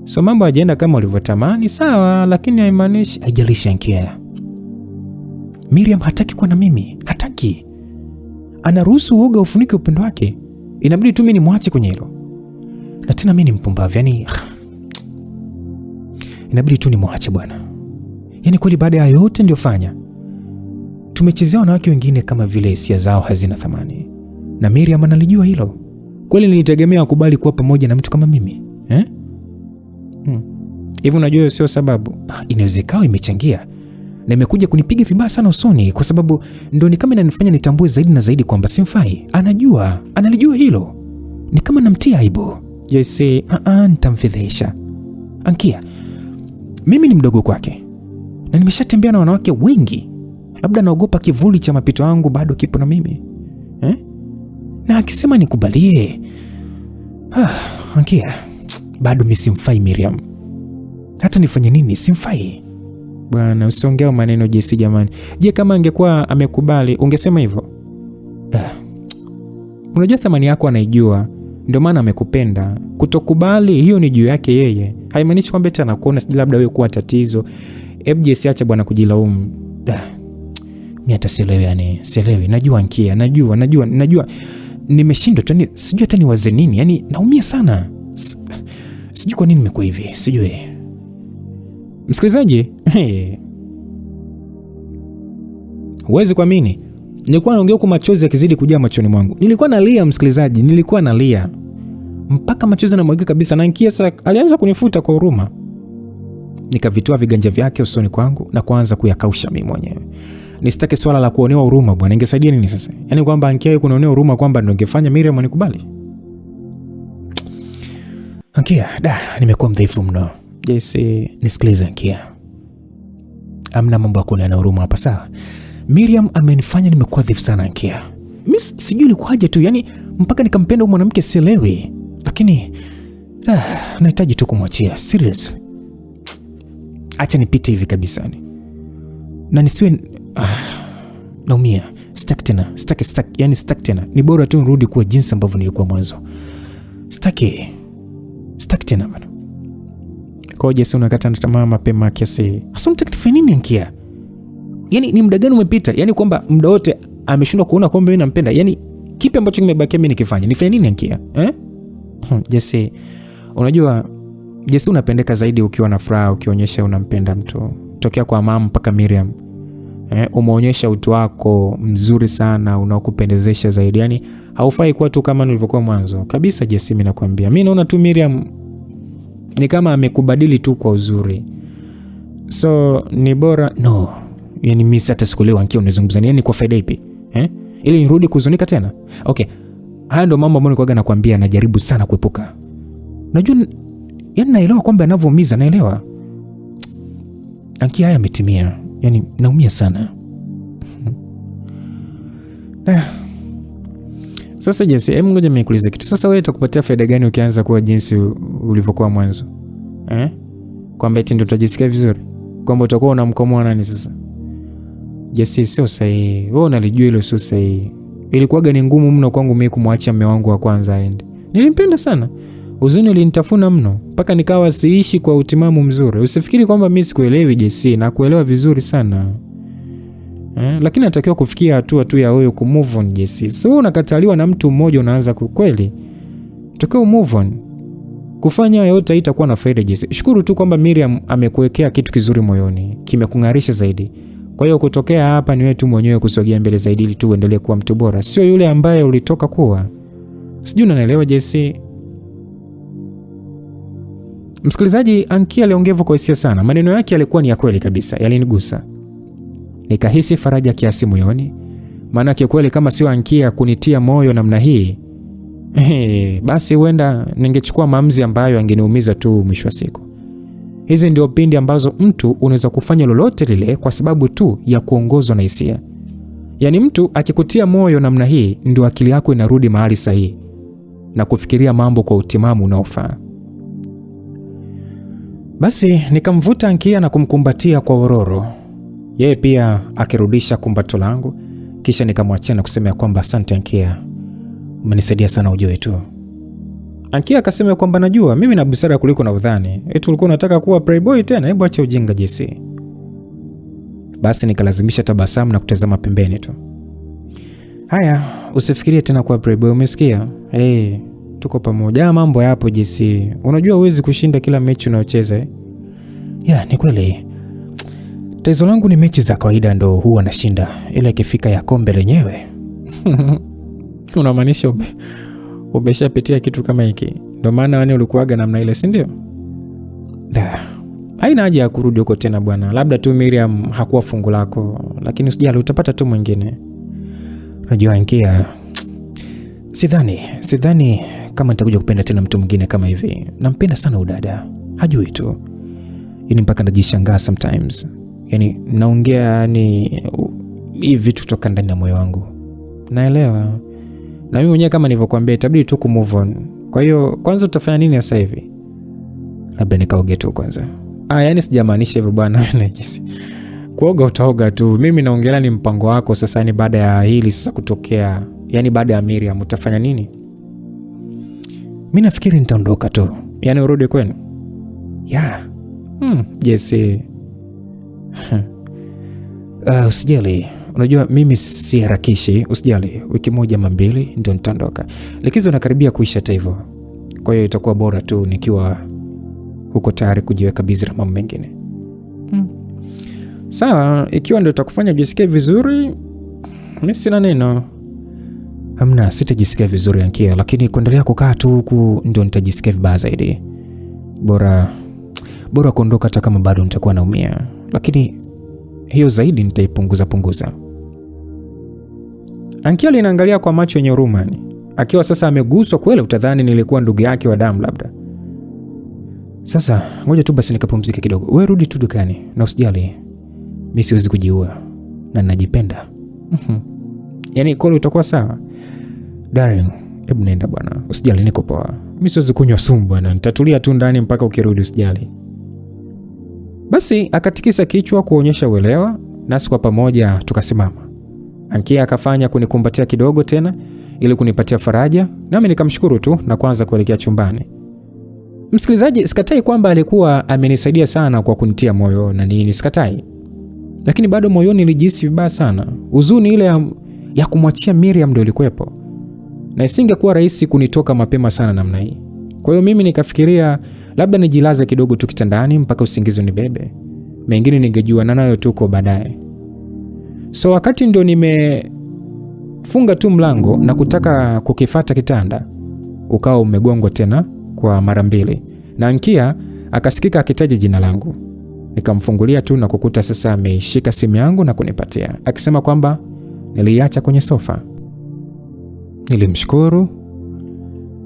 So mambo hajaenda kama ulivyotamani sawa, lakini haimaanishi haijalishi Ankia. Miriam hataki kuwa na mimi, hataki. Anaruhusu uoga ufunike upendo wake. Inabidi tu mimi nimwache kwenye hilo. Na tena mimi ni mpumbavu, yani inabidi tu nimwache bwana. Yani kweli baada ya yote ndio fanya. Tumechezea wanawake wengine kama vile hisia zao hazina thamani. Na Miriam analijua hilo. Kweli nilitegemea akubali kuwa pamoja na mtu kama mimi? Hivi unajua sio sababu. Inawezekana imechangia. Na imekuja kunipiga vibaya sana usoni kwa sababu ndio ni kama inanifanya nitambue zaidi na zaidi kwamba simfai. Analijua hilo. Ni kama namtia aibu. Jesse, nitamfedhesha. Ankia, mimi ni mdogo kwake. Na nimeshatembea na wanawake wengi. Labda naogopa kivuli cha mapito yangu bado kipo na mimi. Na akisema nikubalie. Ankia, bado mimi simfai Miriam. Hata nifanye nini simfai. Bwana usiongea maneno Jesse jamani. Je, kama angekuwa amekubali ungesema hivyo? Unajua thamani yako anaijua, ndio maana amekupenda. Kutokubali hiyo ni juu yake yeye. Haimaanishi kwamba eti anakuona labda wewe kuwa tatizo. Jesse acha bwana kujilaumu. Mimi hata sielewi yani, sielewi. Najua Ankia, najua. Nimeshindwa tu, sijui hata niwaze nini. Yani naumia sana. Sijui kwa nini nimekuwa hivi, sijui. Msikilizaji, Huwezi kuamini. Nilikuwa naongea huko machozi yakizidi kujaa machoni mwangu. Nilikuwa nalia msikilizaji, nilikuwa nalia. Mpaka machozi yanamwagika kabisa na Ankia alianza kunifuta kwa huruma. Nikavitoa viganja vyake usoni kwangu na kuanza kuyakausha mimi mwenyewe. Nisitaki swala la kuonewa huruma bwana, ingesaidia nini sasa? Yaani kwamba Ankia kunaonea huruma kwamba ndio ingefanya Miriam anikubali. Ankia, nimekuwa mdhaifu mno. Jesse, nisikilize Ankia. Amna mambo ya kuoneana huruma hapa sawa? Miriam amenifanya nimekuwa dhaifu sana Ankia. Mimi sijui ilikuwaje tu, yani mpaka nikampenda mwanamke sielewi. Lakini nahitaji tu kumwachia, serious. Acha nipite hivi kabisa ni. Na nisiwe naumia. Sitaki tena. Ni bora tu nirudi kuwa jinsi ambavyo nilikuwa mwanzo. Sitaki tena bana. Kwa hiyo sasa unakata tamaa mapema kiasi. Sasa unataka nini Ankia? Yaani ni muda gani umepita? Yaani kwamba muda wote ameshindwa kuona kwamba mimi nampenda. Yaani kipi ambacho kimebakia mimi nikifanye? Nifanye nini Ankia? Jesse, unajua Jesse unapendeka zaidi ukiwa na furaha, ukionyesha unampenda mtu. Tokea kwa mama mpaka Miriam. Umeonyesha utu wako mzuri sana, unaokupendezesha zaidi. Yaani haufai kuwa tu kama nilivyokuwa mwanzo. Kabisa Jesse, mimi nakwambia. Mimi naona tu Miriam ni kama amekubadili tu kwa uzuri. So ni bora no. Yaani mimi hata sikuelewa Ankia unazungumza nini, kwa faida ipi? Ili nirudi kuzunika tena? Okay. Haya ndio mambo ambayo nilikuwa nakwambia najaribu sana kuepuka. Najua yaani naelewa kwamba anavyoumiza, naelewa. Ankia haya yametimia. Yaani naumia sana. Sasa Jesse, hebu ngoja nikuulize kitu. Sasa wewe utakupatia faida gani ukianza kuwa jinsi ulivyokuwa mwanzo? Kwamba eti ndio utajisikia vizuri? Kwamba utakuwa unamkomoa nani sasa? Jesse, sio sahihi. Wewe unalijua hilo sio sahihi. Ilikuwa gani ngumu mno kwangu mimi kumwacha mume wangu wa kwanza aende. Nilimpenda sana. Huzuni ulinitafuna mno mpaka nikawa siishi kwa utimamu mzuri. Usifikiri kwamba mimi sikuelewi Jesse, na kuelewa vizuri sana. Lakini natakiwa kufikia hatua tu ya wewe kumove on Jesse. Sio unakataliwa na mtu mmoja unaanza kweli. Tokea move on. Kufanya yote haitakuwa na faida Jesse. Shukuru tu kwamba Miriam amekuwekea kitu kizuri moyoni, kimekung'arisha zaidi. Kwa hiyo kutokea hapa ni wewe tu mwenyewe kusogea mbele zaidi ili tu uendelee kuwa mtu bora, sio yule ambaye ulitoka kuwa. Sijui unanielewa Jesse. Msikilizaji, Ankia aliongea kwa hisia sana. Maneno yake yalikuwa ni ya kweli kabisa, yalinigusa. Nikahisi faraja kiasi moyoni. Maana kweli kama sio Ankia kunitia moyo namna hii, basi huenda ningechukua maamuzi ambayo angeniumiza tu mwisho wa siku. Hizi ndio pindi ambazo mtu unaweza kufanya lolote lile kwa sababu tu ya kuongozwa na hisia. Yaani mtu akikutia moyo namna hii ndio akili yako inarudi mahali sahihi na kufikiria mambo kwa utimamu unaofaa. Basi nikamvuta Ankia na kumkumbatia kwa ororo. Yeye pia akirudisha kumbato langu, kisha nikamwachia na kusema kwamba asante Ankia. Umenisaidia sana ujue tu. Ankia akasema kwamba najua mimi na busara kuliko na udhani. Eti ulikuwa unataka kuwa playboy tena, hebu acha ujinga Jesse. Basi nikalazimisha tabasamu na kutazama pembeni tu. Haya, usifikirie tena kuwa playboy, umesikia? Tuko pamoja. Mambo yapo Jesse. Unajua huwezi kushinda kila mechi unayocheza. Ni kweli. Tatizo langu ni mechi za kawaida ndo huwa nashinda. Ila ikifika ya kombe lenyewe. Unamaanisha umeshapitia kitu kama hiki? Ndio maana wani ulikuaga namna ile, si ndio? Haina haja ya kurudi huko tena bwana. Labda tu Miriam hakuwa fungu lako, lakini usijali utapata tu mwingine. Unajua Ankia, sidhani kama nitakuja kupenda tena mtu mwingine kama hivi. Nampenda sana udada. Hajui tu. Yaani mpaka najishangaa sometimes. Yaani naongea hivi vitu kutoka ndani ya moyo wangu. Naelewa. Na mimi mwenyewe kama nilivyokuambia itabidi tu kumove on. Kwa hiyo kwanza utafanya nini sasa hivi? Labda nikaoge tu kwanza. Yaani sijamaanisha hivyo bwana. Kuoga utaoga tu. Mimi naongelea ni mpango wako sasa, ni baada ya hili sasa kutokea. Yaani baada ya Miriam utafanya nini? Mimi nafikiri nitaondoka tu. Yaani urudi kwenu. Jesse. Usijali. Unajua mimi si harakishi, usijali. Wiki moja ama mbili ndio nitaondoka. Likizo inakaribia kuisha hivyo. Kwa hiyo itakuwa bora tu nikiwa huko tayari kujiweka busy na mambo mengine. Sawa, ikiwa ndio utakufanya ujisikie vizuri, mimi sina neno. Hamna, sitajisikia vizuri Ankia, lakini kuendelea kukaa tu huku ndio nitajisikia vibaya zaidi. Bora kuondoka hata kama bado nitakuwa naumia, lakini hiyo zaidi nitaipunguza. Ankia linaangalia kwa macho yenye huruma, akiwa sasa ameguswa kweli, utadhani nilikuwa ndugu yake wa damu labda. Sasa ngoja tu basi nikapumzike kidogo. Wewe rudi tu dukani na usijali. Mimi siwezi kujiua na ninajipenda. Yaani kweli utakuwa sawa. Darling, hebu nenda bwana. Usijali, niko poa. Mimi siwezi kunywa sumu bwana. Nitatulia tu ndani mpaka ukirudi, usijali. Basi akatikisa kichwa kuonyesha uelewa, nasi kwa pamoja tukasimama. Ankia akafanya kunikumbatia kidogo tena ili kunipatia faraja, nami nikamshukuru tu na kuanza kuelekea chumbani. Msikilizaji, sikatai kwamba alikuwa amenisaidia sana kwa kunitia moyo na nini, sikatai. Lakini bado moyoni nilijihisi vibaya sana. Huzuni ile ya kumwachia Miriam ndio ilikuwepo. Na isingekuwa rahisi kunitoka mapema sana namna hii. Kwa hiyo mimi nikafikiria labda nijilaze kidogo tu kitandani mpaka usingizi unibebe. Mengine ningejua nayo tuko baadaye. So wakati ndio nimefunga tu mlango na kutaka kukifuata kitanda, ukao umegongwa tena kwa mara 2. Na Ankia akasikika akitaja jina langu. Nikamfungulia tu na kukuta sasa ameishika simu yangu na kunipatia, akisema kwamba niliacha kwenye sofa. Nilimshukuru,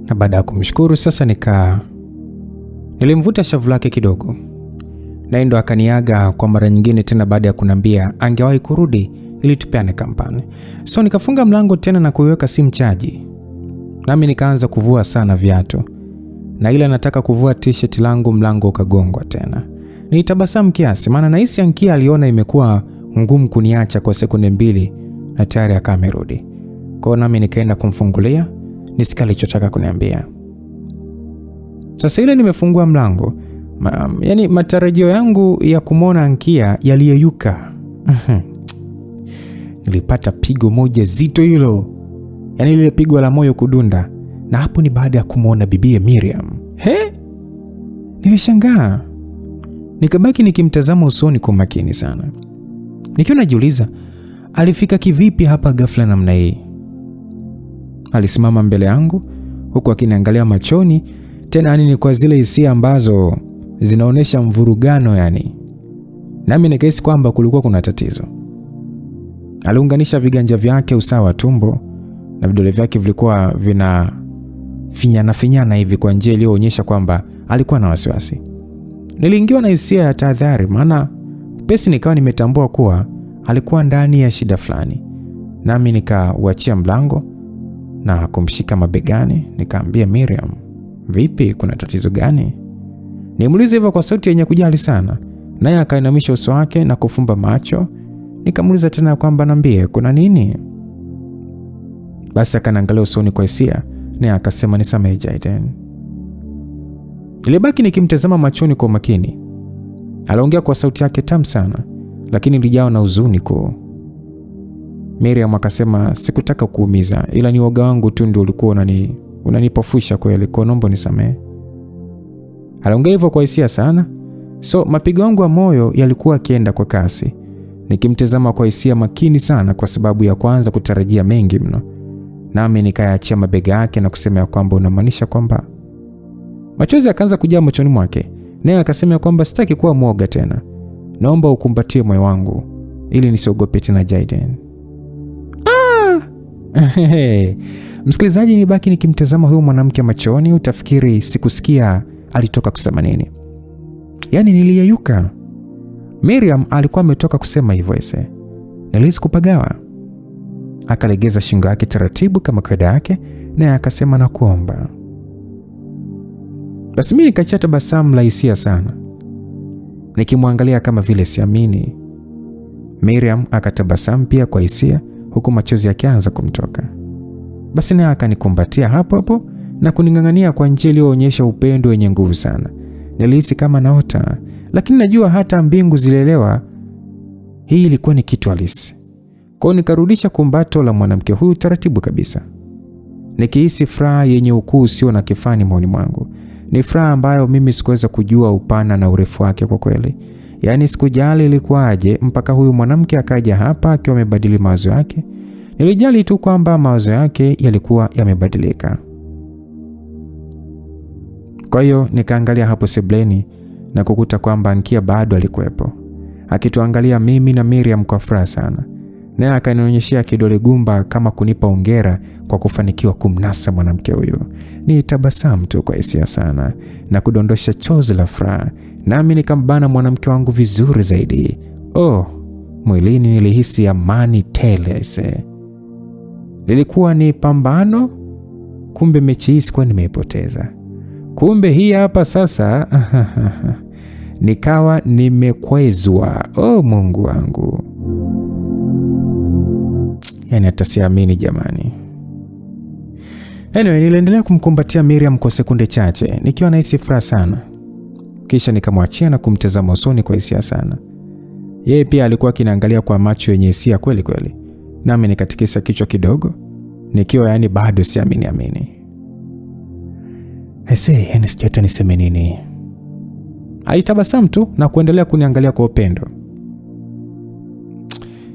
na baada ya kumshukuru sasa nilimvuta shavu lake kidogo. Na ndo akaniaga kwa mara nyingine tena baada ya kunambia angewahi kurudi ili tupeane kampani. So nikafunga mlango tena na kuiweka simu chaji. Nami nikaanza kuvua sana viatu. Na ile nataka kuvua t-shirt langu, mlango ukagongwa tena. Nilitabasamu kiasi maana nahisi Ankia aliona imekuwa ngumu kuniacha kwa sekunde 2 na tayari akamerudi. Kwa nami nikaenda kumfungulia nisikia alichotaka kuniambia. Sasa ile nimefungua mlango, yani matarajio yangu ya kumwona Ankia yaliyeyuka. Nilipata pigo moja zito hilo. Yani lile pigo la moyo kudunda. Na hapo ni baada ya kumwona bibie Miriam. Nilishangaa. Nikabaki nikimtazama usoni kwa makini sana. Nikiwa najiuliza alifika kivipi hapa ghafla namna hii. Alisimama mbele yangu huku akiniangalia machoni, tena ni kwa zile hisia ambazo zinaonesha mvurugano yani. Nami nikahisi kwamba kulikuwa kuna tatizo. Aliunganisha viganja vyake usawa tumbo na vidole vyake vilikuwa vina finyana hivi kwa njia iliyoonyesha kwamba alikuwa na wasiwasi. Niliingiwa na hisia ya tahadhari maana pesi nikawa nimetambua kuwa alikuwa ndani ya shida fulani. Nami nikauachia mlango na kumshika mabegani, nikaambia Miriam, vipi, kuna tatizo gani? Nimuulize hivyo kwa sauti yenye kujali sana. Naye akainamisha uso wake na kufumba macho. Nikamuuliza tena kwamba niambie kuna nini? Basi akaniangalia usoni kwa hisia, naye akasema nisamehe Jaden. Nilibaki nikimtazama machoni kwa makini. Aliongea kwa sauti yake tamu sana, lakini ilijawa na huzuni kuu. Miriam akasema sikutaka kuumiza, ila ni woga wangu tu ndio ulikuwa unanipofusha kweli, kwa naomba nisamehe. Aliongea hivyo kwa hisia sana. So mapigo yangu ya moyo yalikuwa yakienda kwa kasi. Nikimtazama kwa hisia makini sana kwa sababu ya kwanza kutarajia mengi mno. Nami nikayaachia mabega yake na kusema kwamba unamaanisha kwamba. Machozi yakaanza kujaa machoni mwake. Naye akasema kwamba sitaki kuwa mwoga tena. Naomba ukumbatie moyo wangu ili nisiogope tena Jaden. Msikilizaji, nibaki nikimtazama huyo mwanamke machoni, utafikiri sikusikia alitoka kusema nini. Yaani niliyeyuka. Miriam alikuwa ametoka kusema hivyo ese. Nilihisi kupagawa. Akalegeza shingo yake taratibu kama kawaida yake, naye akasema nakuomba. Basi mimi nikachata tabasamu la hisia sana, nikimwangalia kama vile siamini. Miriam akatabasamu pia kwa hisia, huku machozi yakianza kumtoka. Basi naye akanikumbatia hapo hapo na kuning'ang'ania kwa njia iliyoonyesha upendo wenye nguvu sana. Nilihisi kama naota, lakini najua hata mbingu zilielewa hii ilikuwa ni kitu halisi. Kwa nikarudisha kumbato la mwanamke huyu taratibu kabisa. Nikihisi furaha yenye ukuu usio na kifani moyoni mwangu. Ni furaha ambayo mimi sikuweza kujua upana na urefu wake kwa kweli. Yaani sikujali ilikuwaje mpaka huyu mwanamke akaja hapa akiwa amebadili mawazo yake. Nilijali tu kwamba mawazo yake yalikuwa yamebadilika. Kwa hiyo nikaangalia hapo sebleni na kukuta kwamba Ankia bado alikuwepo, akituangalia mimi na Miriam kwa furaha sana. Naye akanionyeshia kidole gumba kama kunipa hongera kwa kufanikiwa kumnasa mwanamke huyo. Ni tabasamu tu kwa hisia sana na kudondosha chozi la furaha, nami nikambana mwanamke wangu vizuri zaidi. Mwilini nilihisi amani tele. Lilikuwa ni pambano, kumbe mechi hii sikuwa nimeipoteza. Kumbe hii hapa sasa nikawa nimekwezwa. Mungu wangu. Yaani hata siamini jamani. Anyway, niliendelea kumkumbatia Miriam kwa sekunde chache nikiwa nahisi furaha sana. Kisha nikamwachia na kumtazama usoni kwa hisia sana. Yeye pia alikuwa akiniangalia kwa macho yenye hisia kweli kweli. Nami nikatikisa kichwa kidogo nikiwa yani bado siamini. Yani sijui hata niseme nini. Alitabasamu tu na kuendelea kuniangalia kwa upendo.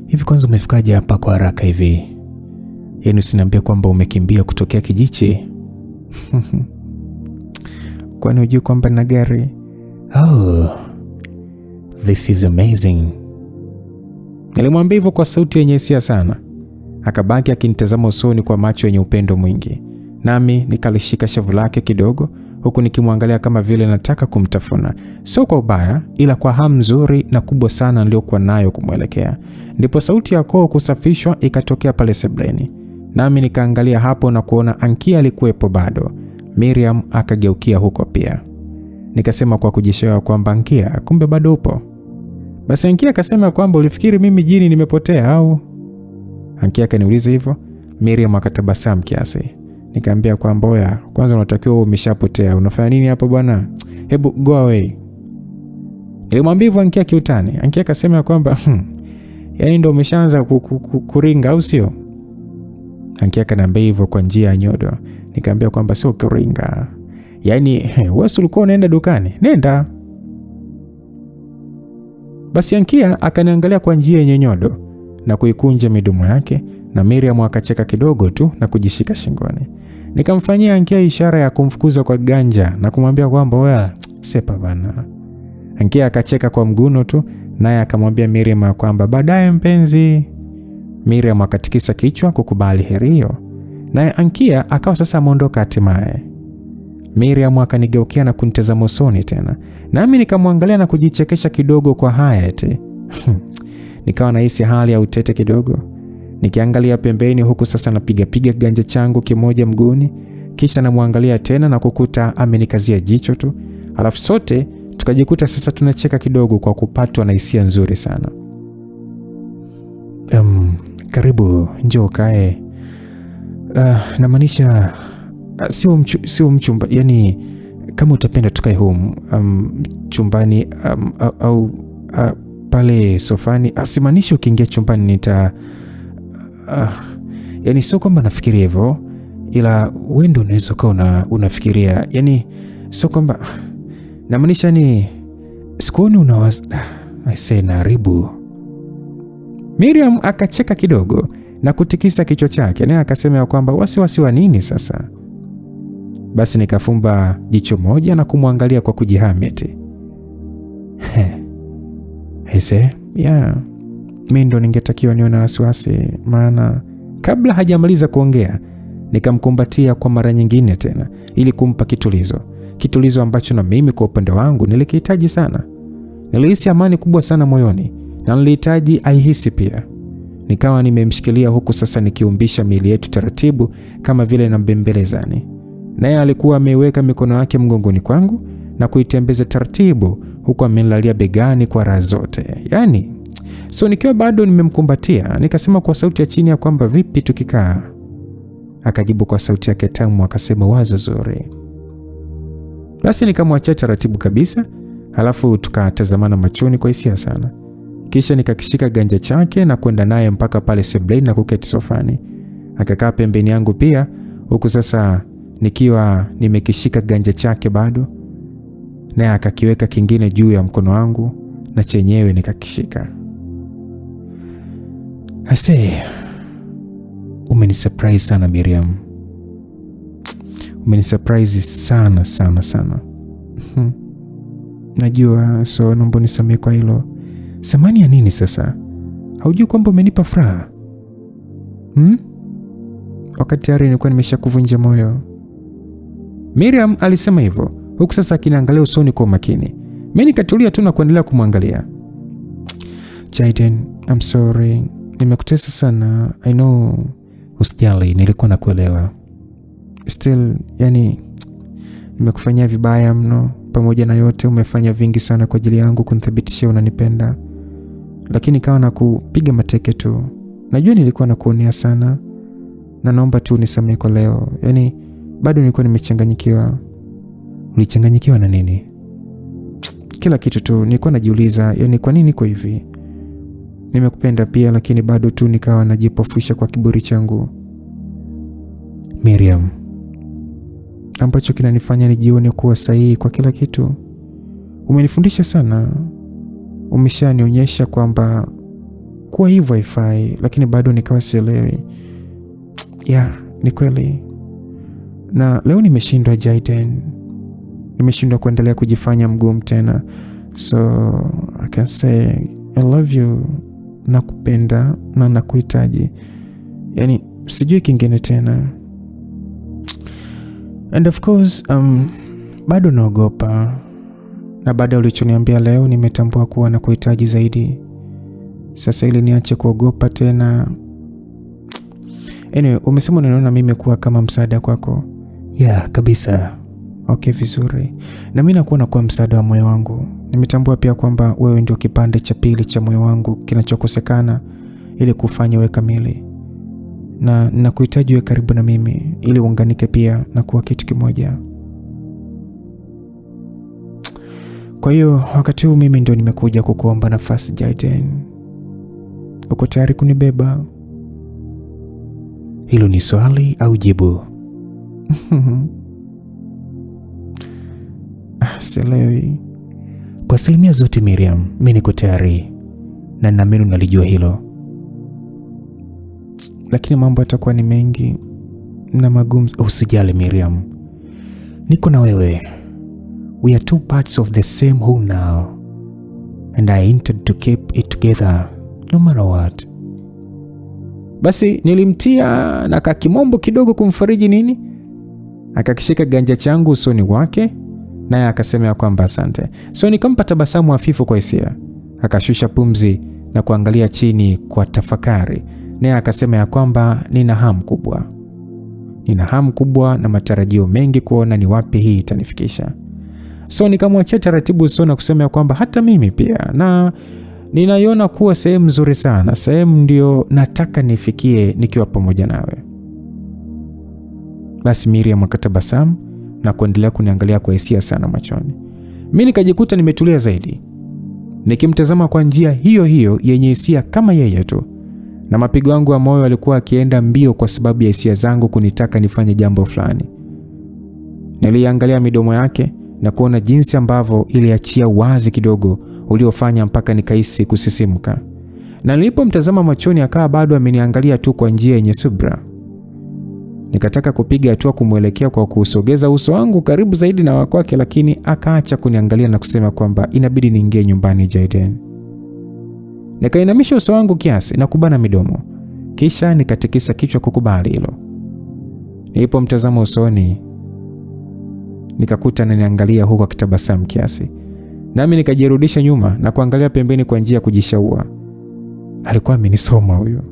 Hivi kwanza umefikaje hapa kwa haraka hivi? Yaani usiniambie kwamba umekimbia kutokea Kijichi. Kwani hujui kwamba na gari? This is amazing. Nilimwambia hivyo kwa sauti yenye hisia sana. Akabaki akinitazama usoni kwa macho yenye upendo mwingi. Nami nikalishika shavu lake kidogo huku nikimwangalia kama vile nataka kumtafuna. Sio kwa ubaya, ila kwa hamu nzuri na kubwa sana niliyokuwa nayo kumwelekea. Ndipo sauti ya koo kusafishwa ikatokea pale sebleni. Nami nikaangalia hapo na kuona Ankia alikuwepo bado. Miriam akageukia huko pia. Nikasema kwa kujishauri kwamba Ankia, kumbe bado upo. Basi Ankia akasema kwamba ulifikiri mimi jini nimepotea au? Ankia akaniuliza hivyo. Miriam akatabasamu kiasi. Nikamwambia kwamba oya, kwanza unatakiwa umeshapotea. Unafanya nini hapa bwana? Hebu go away. Nilimwambia hivyo Ankia kiutani. Ankia akasema kwamba yaani ndio umeshaanza kuringa au sio? Ankia akaniambia hivyo kwa njia ya nyodo. Nikamwambia kwamba sio kuringa. Yaani wewe ulikuwa unaenda dukani? Nenda. Basi Ankia akaniangalia kwa njia yenye nyodo na kuikunja midomo yake, na Miriam akacheka kidogo tu na kujishika shingoni. Nikamfanyia Ankia ishara ya kumfukuza kwa ganja na kumwambia kwamba wewe sepa bana. Ankia akacheka kwa mguno tu, naye akamwambia Miriam kwamba baadaye mpenzi. Miriam akatikisa kichwa kukubali heri hiyo. Naye Ankia akawa sasa ameondoka hatimaye. Miriam akanigeukia na kunitazama usoni tena. Nami nikamwangalia na kujichekesha kidogo kwa haya eti. Nikawa nahisi hali ya utete kidogo. Nikiangalia pembeni huku sasa napiga ganja changu kimoja mguuni, kisha namwangalia tena na kukuta amenikazia jicho tu. Alafu sote tukajikuta sasa tunacheka kidogo kwa kupatwa na hisia nzuri sana. Karibu, njoo kae. Namaanisha sio mchumba, yani kama utapenda tukae humu chumbani au pale sofani. Simaanishi ukiingia chumbani yani sio kwamba nafikiria hivyo, ila wewe ndio unaweza kuwa unafikiria. Yani sio kwamba namaanisha ni sikuoni unawaza. I say naribu. Miriam akacheka kidogo na kutikisa kichwa chake, naye akasema kwamba wasiwasi wa nini sasa? Basi nikafumba jicho moja na kumwangalia kwa kujihami eti. Mimi ndo ningetakiwa nione wasiwasi, maana kabla hajamaliza kuongea nikamkumbatia kwa mara nyingine tena ili kumpa kitulizo ambacho na mimi kwa upande wangu nilikihitaji sana. Nilihisi amani kubwa sana moyoni na nilihitaji aihisi pia. Nikawa nimemshikilia huku sasa nikiumbisha miili yetu taratibu kama vile nambembelezani. Naye alikuwa ameweka mikono yake mgongoni kwangu na kuitembeza taratibu huku amenilalia begani kwa raha zote. So nikiwa bado nimemkumbatia, nikasema kwa sauti ya chini ya kwamba vipi tukikaa? Akajibu kwa sauti yake tamu akasema wazo zuri. Basi nikamwachia taratibu kabisa, halafu tukatazamana machoni kwa hisia sana. Kisha nikakishika ganja chake na kwenda naye mpaka pale sebleni na kuketi sofani. Akakaa pembeni yangu pia, huku sasa nikiwa nimekishika ganja chake bado. Naye akakiweka kingine juu ya mkono wangu na chenyewe nikakishika. Ase, umenisurprise sana Miriam. Umenisurprise sana sana sana. Najua, so naomba nisamehe kwa hilo. Samani ya nini sasa? Haujui kwamba umenipa furaha? Wakati tayari nilikuwa nimeshakuvunja moyo. Miriam alisema hivyo, huku sasa akiniangalia usoni kwa makini. Mimi nikatulia tu na kuendelea kumwangalia. Jaden, I'm sorry. Nimekutesa sana. I know. Usijali, nilikuwa nakuelewa. Still, yani nimekufanyia vibaya mno. Pamoja na yote umefanya vingi sana kwa ajili yangu kunithibitishia unanipenda. Lakini kawa na kupiga mateke tu. Najua nilikuwa nakuonea sana. Na naomba tu unisamehe kwa leo. Yani bado nilikuwa nimechanganyikiwa. Ulichanganyikiwa na nini? Kila kitu tu nilikuwa najiuliza, yani kwa nini kwa hivi? Nimekupenda pia, lakini bado tu nikawa najipofusha kwa kiburi changu. Miriam, ambacho kinanifanya nijione kuwa sahihi kwa kila kitu. Umenifundisha sana. Umeshanionyesha kwamba kuwa hivyo haifai, lakini bado nikawa sielewi. Ni kweli. Na leo nimeshindwa Jaden. Nimeshindwa kuendelea kujifanya mgumu tena. So I can say I love you. Nakupenda na nakuhitaji. Yani sijui kingine tena. And of course bado naogopa. Na baada ulichoniambia leo nimetambua kuwa nakuhitaji zaidi. Sasa ili niache kuogopa tena. Anyway, umesema unaona mimi kuwa kama msaada kwako. Kabisa. Okay, vizuri. Na mimi nakuona kuwa msaada wa moyo wangu. Nimetambua pia kwamba wewe ndio kipande cha pili cha moyo wangu kinachokosekana ili kufanya wewe kamili. Na nakuhitaji wewe karibu na mimi ili uunganike pia na kuwa kitu kimoja. Kwa hiyo wakati huu mimi ndio nimekuja kukuomba nafasi Jaden. Uko tayari kunibeba? Hilo ni swali au jibu? Sielewi. Kwa asilimia zote Miriam, mimi niko tayari. Na naamini unalijua hilo. Lakini mambo yatakuwa ni mengi na magumu. Usijali Miriam. Niko na wewe. We are two parts of the same whole now. And I intend to keep it together no matter what. Basi nilimtia na kakimombo kidogo kumfariji nini. Akakishika ganja changu usoni wake. Naye akasema ya kwamba asante. So nikampa tabasamu hafifu kwa hisia. Akashusha pumzi na kuangalia chini kwa tafakari. Naye akasema ya kwamba nina hamu kubwa. Nina hamu kubwa na matarajio mengi kuona ni wapi hii itanifikisha. So nikamwachia taratibu usoni na kusema ya kwamba hata mimi pia. Na ninaiona kuwa sehemu nzuri sana. Sehemu ndio nataka nifikie nikiwa pamoja nawe. Basi Miriam akatabasamu na kuendelea kuniangalia kwa hisia sana machoni. Mimi nikajikuta nimetulia zaidi. Nikimtazama kwa njia hiyo hiyo yenye hisia kama yeye tu. Na mapigo yangu ya moyo yalikuwa yakienda mbio kwa sababu ya hisia zangu kunitaka nifanye jambo fulani. Niliangalia midomo yake na kuona jinsi ambavyo iliachia wazi kidogo uliofanya mpaka nikahisi kusisimka. Na nilipomtazama machoni akawa bado ameniangalia tu kwa njia yenye subira. Nikataka kupiga hatua kumuelekea kwa kusogeza uso wangu karibu zaidi na wa kwake, lakini akaacha kuniangalia na kusema kwamba inabidi niingie nyumbani Jaden. Nikainamisha uso wangu kiasi na kubana midomo. Kisha nikatikisa kichwa kukubali hilo. Nilipomtazama usoni nikakuta ananiangalia huku akitabasamu kiasi. Nami nikajirudisha nyuma na kuangalia pembeni kwa njia ya kujishaua. Alikuwa amenisoma huyo.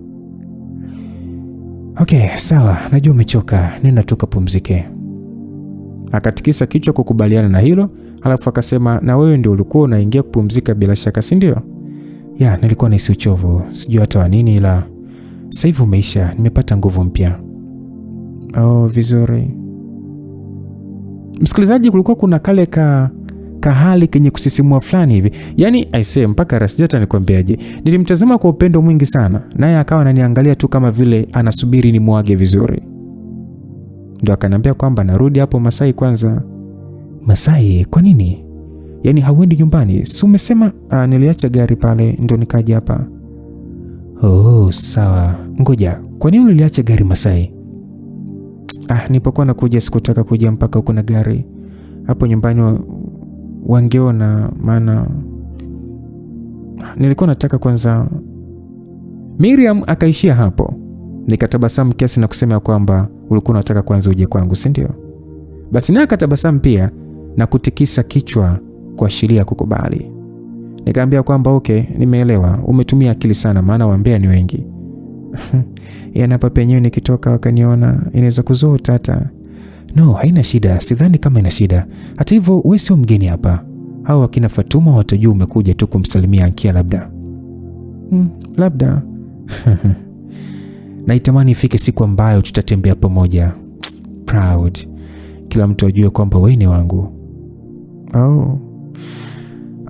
Okay, sawa, najua umechoka, nenda tu kapumzike. Akatikisa kichwa kukubaliana na hilo, alafu akasema na wewe ndio ulikuwa unaingia kupumzika bila shaka, si ndio? Nilikuwa nahisi uchovu, sijui hata wa nini, ila sasa hivi umeisha, nimepata nguvu mpya. Oh, vizuri. Msikilizaji, kulikuwa kuna kale kahali kenye kusisimua fulani hivi. Yaani aisee, mpaka Rasjata nikwambiaje, nilimtazama kwa upendo mwingi sana, naye akawa ananiangalia tu kama vile anasubiri nimwage vizuri. Ndio akaniambia kwamba narudi hapo Masai kwanza. Masai, kwa nini? Yaani hauendi nyumbani? Si umesema? Niliacha gari pale ndio nikaja hapa. Oh, sawa. Ngoja, kwa nini uliacha gari Masai? Nilipokuwa nakuja sikutaka kuja mpaka huko na gari. Hapo nyumbani wangeona, maana nilikuwa nataka kwanza. Miriam akaishia hapo. Nikatabasamu kiasi na kusema kwamba ulikuwa unataka kwanza uje kwangu, si ndio? Basi naye akatabasamu pia na kutikisa kichwa kuashiria kukubali. Nikamwambia kwamba okay, nimeelewa. Umetumia akili sana, maana waambia ni wengi. Hapa penyewe nikitoka wakaniona inaweza kuzua tata. No, haina shida. Sidhani kama ina shida. Hata hivyo wewe sio mgeni hapa. Hao wakina Fatuma watajua umekuja tu kumsalimia Ankia labda. Labda. Naitamani ifike siku ambayo tutatembea pamoja. Proud. Kila mtu ajue kwamba wewe ni wangu. Oh.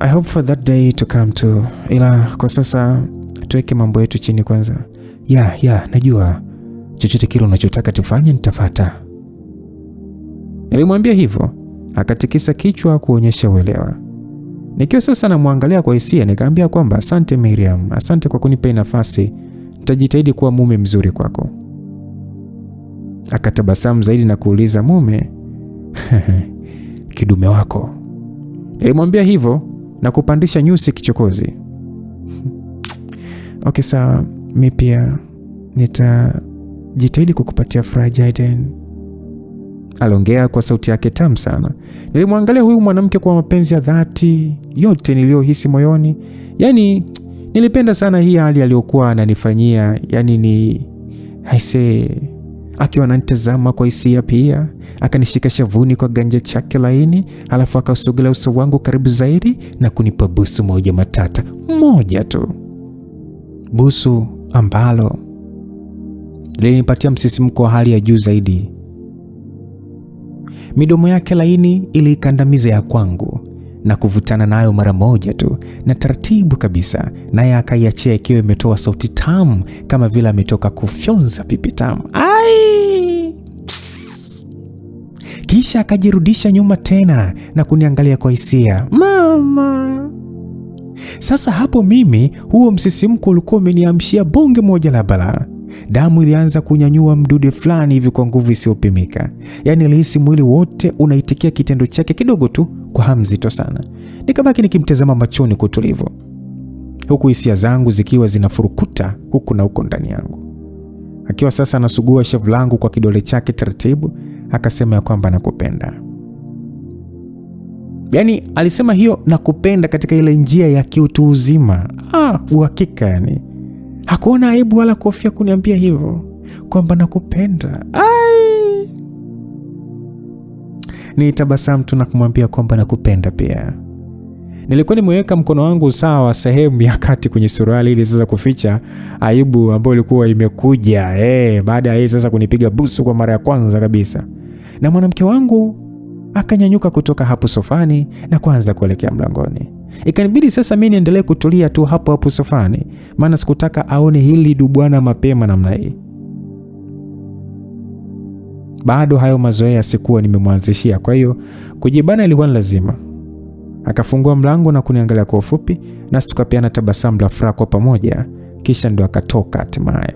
I hope for that day to come too. Ila kwa sasa tuweke mambo yetu chini kwanza. Najua. Chochote kile unachotaka tufanye nitafuata. Nilimwambia hivyo, akatikisa kichwa kuonyesha uelewa. Nikiwa sasa namwangalia kwa hisia, nikamwambia kwamba asante Miriam, asante kwa kunipa nafasi. Nitajitahidi kuwa mume mzuri kwako. Akatabasamu zaidi na kuuliza, mume? Kidume wako. Nilimwambia hivyo na kupandisha nyusi kichokozi. Okay, sawa, mimi pia nitajitahidi kukupatia furaha Jaden. Aliongea kwa sauti yake tamu sana. Nilimwangalia huyu mwanamke kwa mapenzi ya dhati yote niliyohisi moyoni. Yaani nilipenda sana hii hali aliyokuwa ananifanyia. Yaani akiwa ananitazama kwa hisia pia, akanishika shavuni kwa ganja chake laini, alafu akausogelea uso wangu karibu zaidi na kunipa busu moja matata. Moja tu. Busu ambalo lilinipatia msisimko wa hali ya juu zaidi. Midomo yake laini ilikandamiza ya kwangu na kuvutana nayo mara moja tu na taratibu kabisa, naye akaiachia ikiwa imetoa sauti tamu kama vile ametoka kufyonza pipi tamu. Kisha akajirudisha nyuma tena na kuniangalia kwa hisia. Mama. Sasa hapo mimi, huo msisimko ulikuwa umeniamshia bonge moja la balaa. Damu ilianza kunyanyua mdude fulani hivi kwa nguvu isiyopimika. Yaani nilihisi mwili wote unaitikia kitendo chake kidogo tu kwa hamu nzito sana. Nikabaki nikimtazama machoni kwa utulivu, huku hisia zangu zikiwa zinafurukuta huku na huko ndani yangu. Akiwa sasa anasugua shavu langu kwa kidole chake taratibu, akasema ya kwamba nakupenda. Yaani alisema hiyo nakupenda katika ile njia ya kiutu uzima. Uhakika yani. Hakuona aibu wala kofia kuniambia hivyo kwamba nakupenda. Nitabasamu tu na kumwambia kwamba nakupenda pia. Nilikuwa nimeweka mkono wangu sawa sehemu ya kati kwenye suruali ili sasa kuficha aibu ambayo ilikuwa imekuja baada ya yeye sasa kunipiga busu kwa mara ya kwanza kabisa. Na mwanamke wangu akanyanyuka kutoka hapo sofani na kuanza kuelekea mlangoni. Ikanibidi sasa mimi niendelee kutulia tu hapo sofani, maana sikutaka aone hili dubwana mapema namna hii. Bado hayo mazoea sikuwa nimemwanzishia, kwa hiyo kujibana ilikuwa ni lazima. Akafungua mlango na kuniangalia kwa ufupi, nasi tukapeana tabasamu la furaha kwa pamoja, kisha ndo akatoka hatimaye.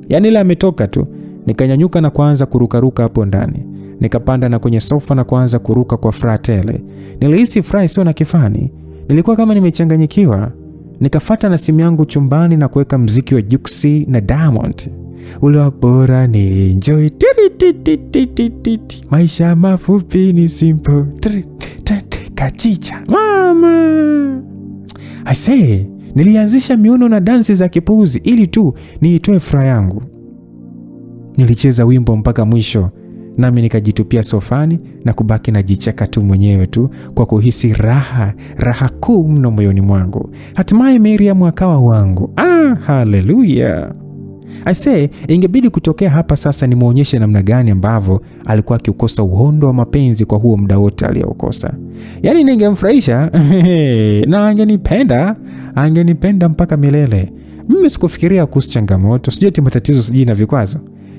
Yaani ile ametoka tu, nikanyanyuka na kuanza kurukaruka hapo ndani. Nikapanda na kwenye sofa na kuanza kuruka kwa furaha tele. Nilihisi furaha sio na kifani. Nilikuwa kama nimechanganyikiwa. Nikafuata na simu yangu chumbani na kuweka mziki wa Juksi na Diamond. Ule wa bora ni enjoy. Maisha mafupi ni simple. Kachicha. Mama. Nilianzisha miuno na dansi za kipuuzi ili tu niitoe furaha yangu. Nilicheza wimbo mpaka mwisho, nami nikajitupia sofani na kubaki najicheka tu mwenyewe tu kwa kuhisi raha kuu mno moyoni mwangu. Hatimaye Miriam akawa wangu. Haleluya. Ingebidi kutokea hapa sasa nimuonyeshe namna gani ambavyo alikuwa akiukosa uhondo wa mapenzi kwa huo muda wote aliokosa. Yaani ningemfurahisha na angenipenda mpaka milele. Mimi sikufikiria kuhusu changamoto, sijui matatizo, sijui na vikwazo.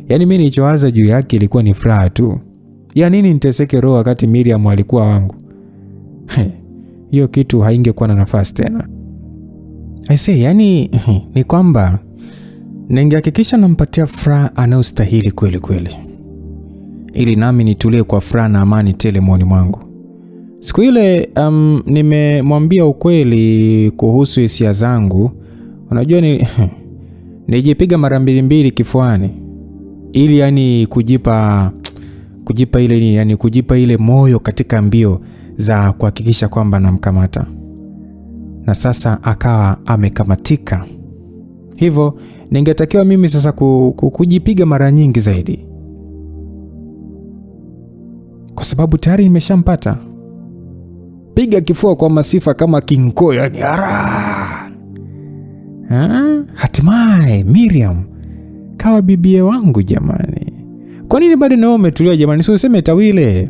Yaani mimi nilichowaza juu yake ilikuwa ni furaha tu. Ya nini niteseke roho wakati Miriam alikuwa wangu? Hiyo kitu haingekuwa na nafasi tena. I say, yani ni kwamba ningehakikisha nampatia furaha anayostahili kweli kweli, ili nami nitulie kwa furaha na amani tele moyoni mwangu. Siku ile nimemwambia ukweli kuhusu hisia zangu. Unajua nijipiga mara mbili kifuani, ili yani kujipa ile yani kujipa ile moyo katika mbio za kuhakikisha kwamba namkamata. Na sasa akawa amekamatika. Hivyo ningetakiwa mimi sasa kujipiga mara nyingi zaidi, kwa sababu tayari nimeshampata. Piga kifua kwa masifa kama King Kong, yani hatimaye Miriam kawa bibie wangu jamani. Kwa nini bado nao umetulia jamani? Si useme tawile.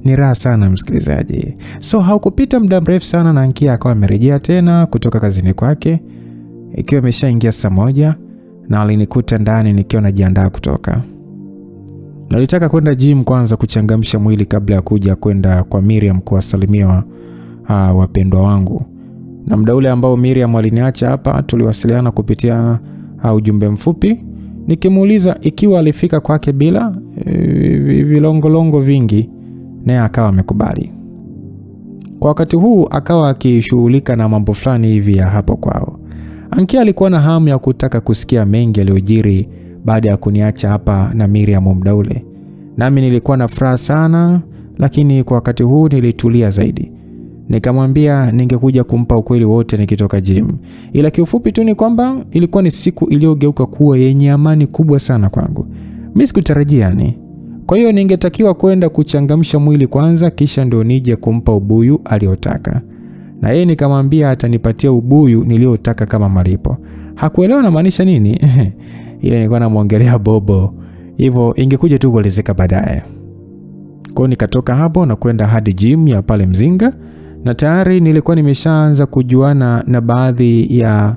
Ni raha sana msikilizaji. So haukupita muda mrefu sana na Ankia akawa amerejea tena kutoka kazini kwake, ikiwa imeshaingia saa 1, na alinikuta ndani nikiwa najiandaa kutoka. Nalitaka kwenda gym kwanza kuchangamsha mwili kabla ya kuja kwenda kwa Miriam kuwasalimia wapendwa wangu. Na muda ule ambao Miriam aliniacha hapa, tuliwasiliana kupitia ujumbe mfupi, nikimuuliza ikiwa alifika kwake bila vilongolongo vingi, naye akawa amekubali. Kwa wakati huu akawa akishughulika na mambo fulani hivi ya hapo kwao. Ankia alikuwa na hamu ya kutaka kusikia mengi yaliyojiri baada ya kuniacha hapa na Miriam muda ule. Nami nilikuwa na furaha sana, lakini kwa wakati huu nilitulia zaidi. Nikamwambia ningekuja kumpa ukweli wote nikitoka gym. Ila kiufupi tu ni kwamba ilikuwa ni siku iliyogeuka kuwa yenye amani kubwa sana kwangu. Mimi sikutarajia ni. Kwa hiyo ningetakiwa kwenda kuchangamsha mwili kwanza, kisha ndio nije kumpa ubuyu aliotaka. Na yeye nikamwambia atanipatia ubuyu niliotaka kama malipo. Hakuelewa na maanisha nini. Ile nilikuwa namuongelea Bobo. Hivyo ingekuja tu kuelezeka baadaye. Kwa hiyo nikatoka hapo na kwenda hadi gym ya pale Mzinga, na tayari nilikuwa nimeshaanza kujuana na baadhi ya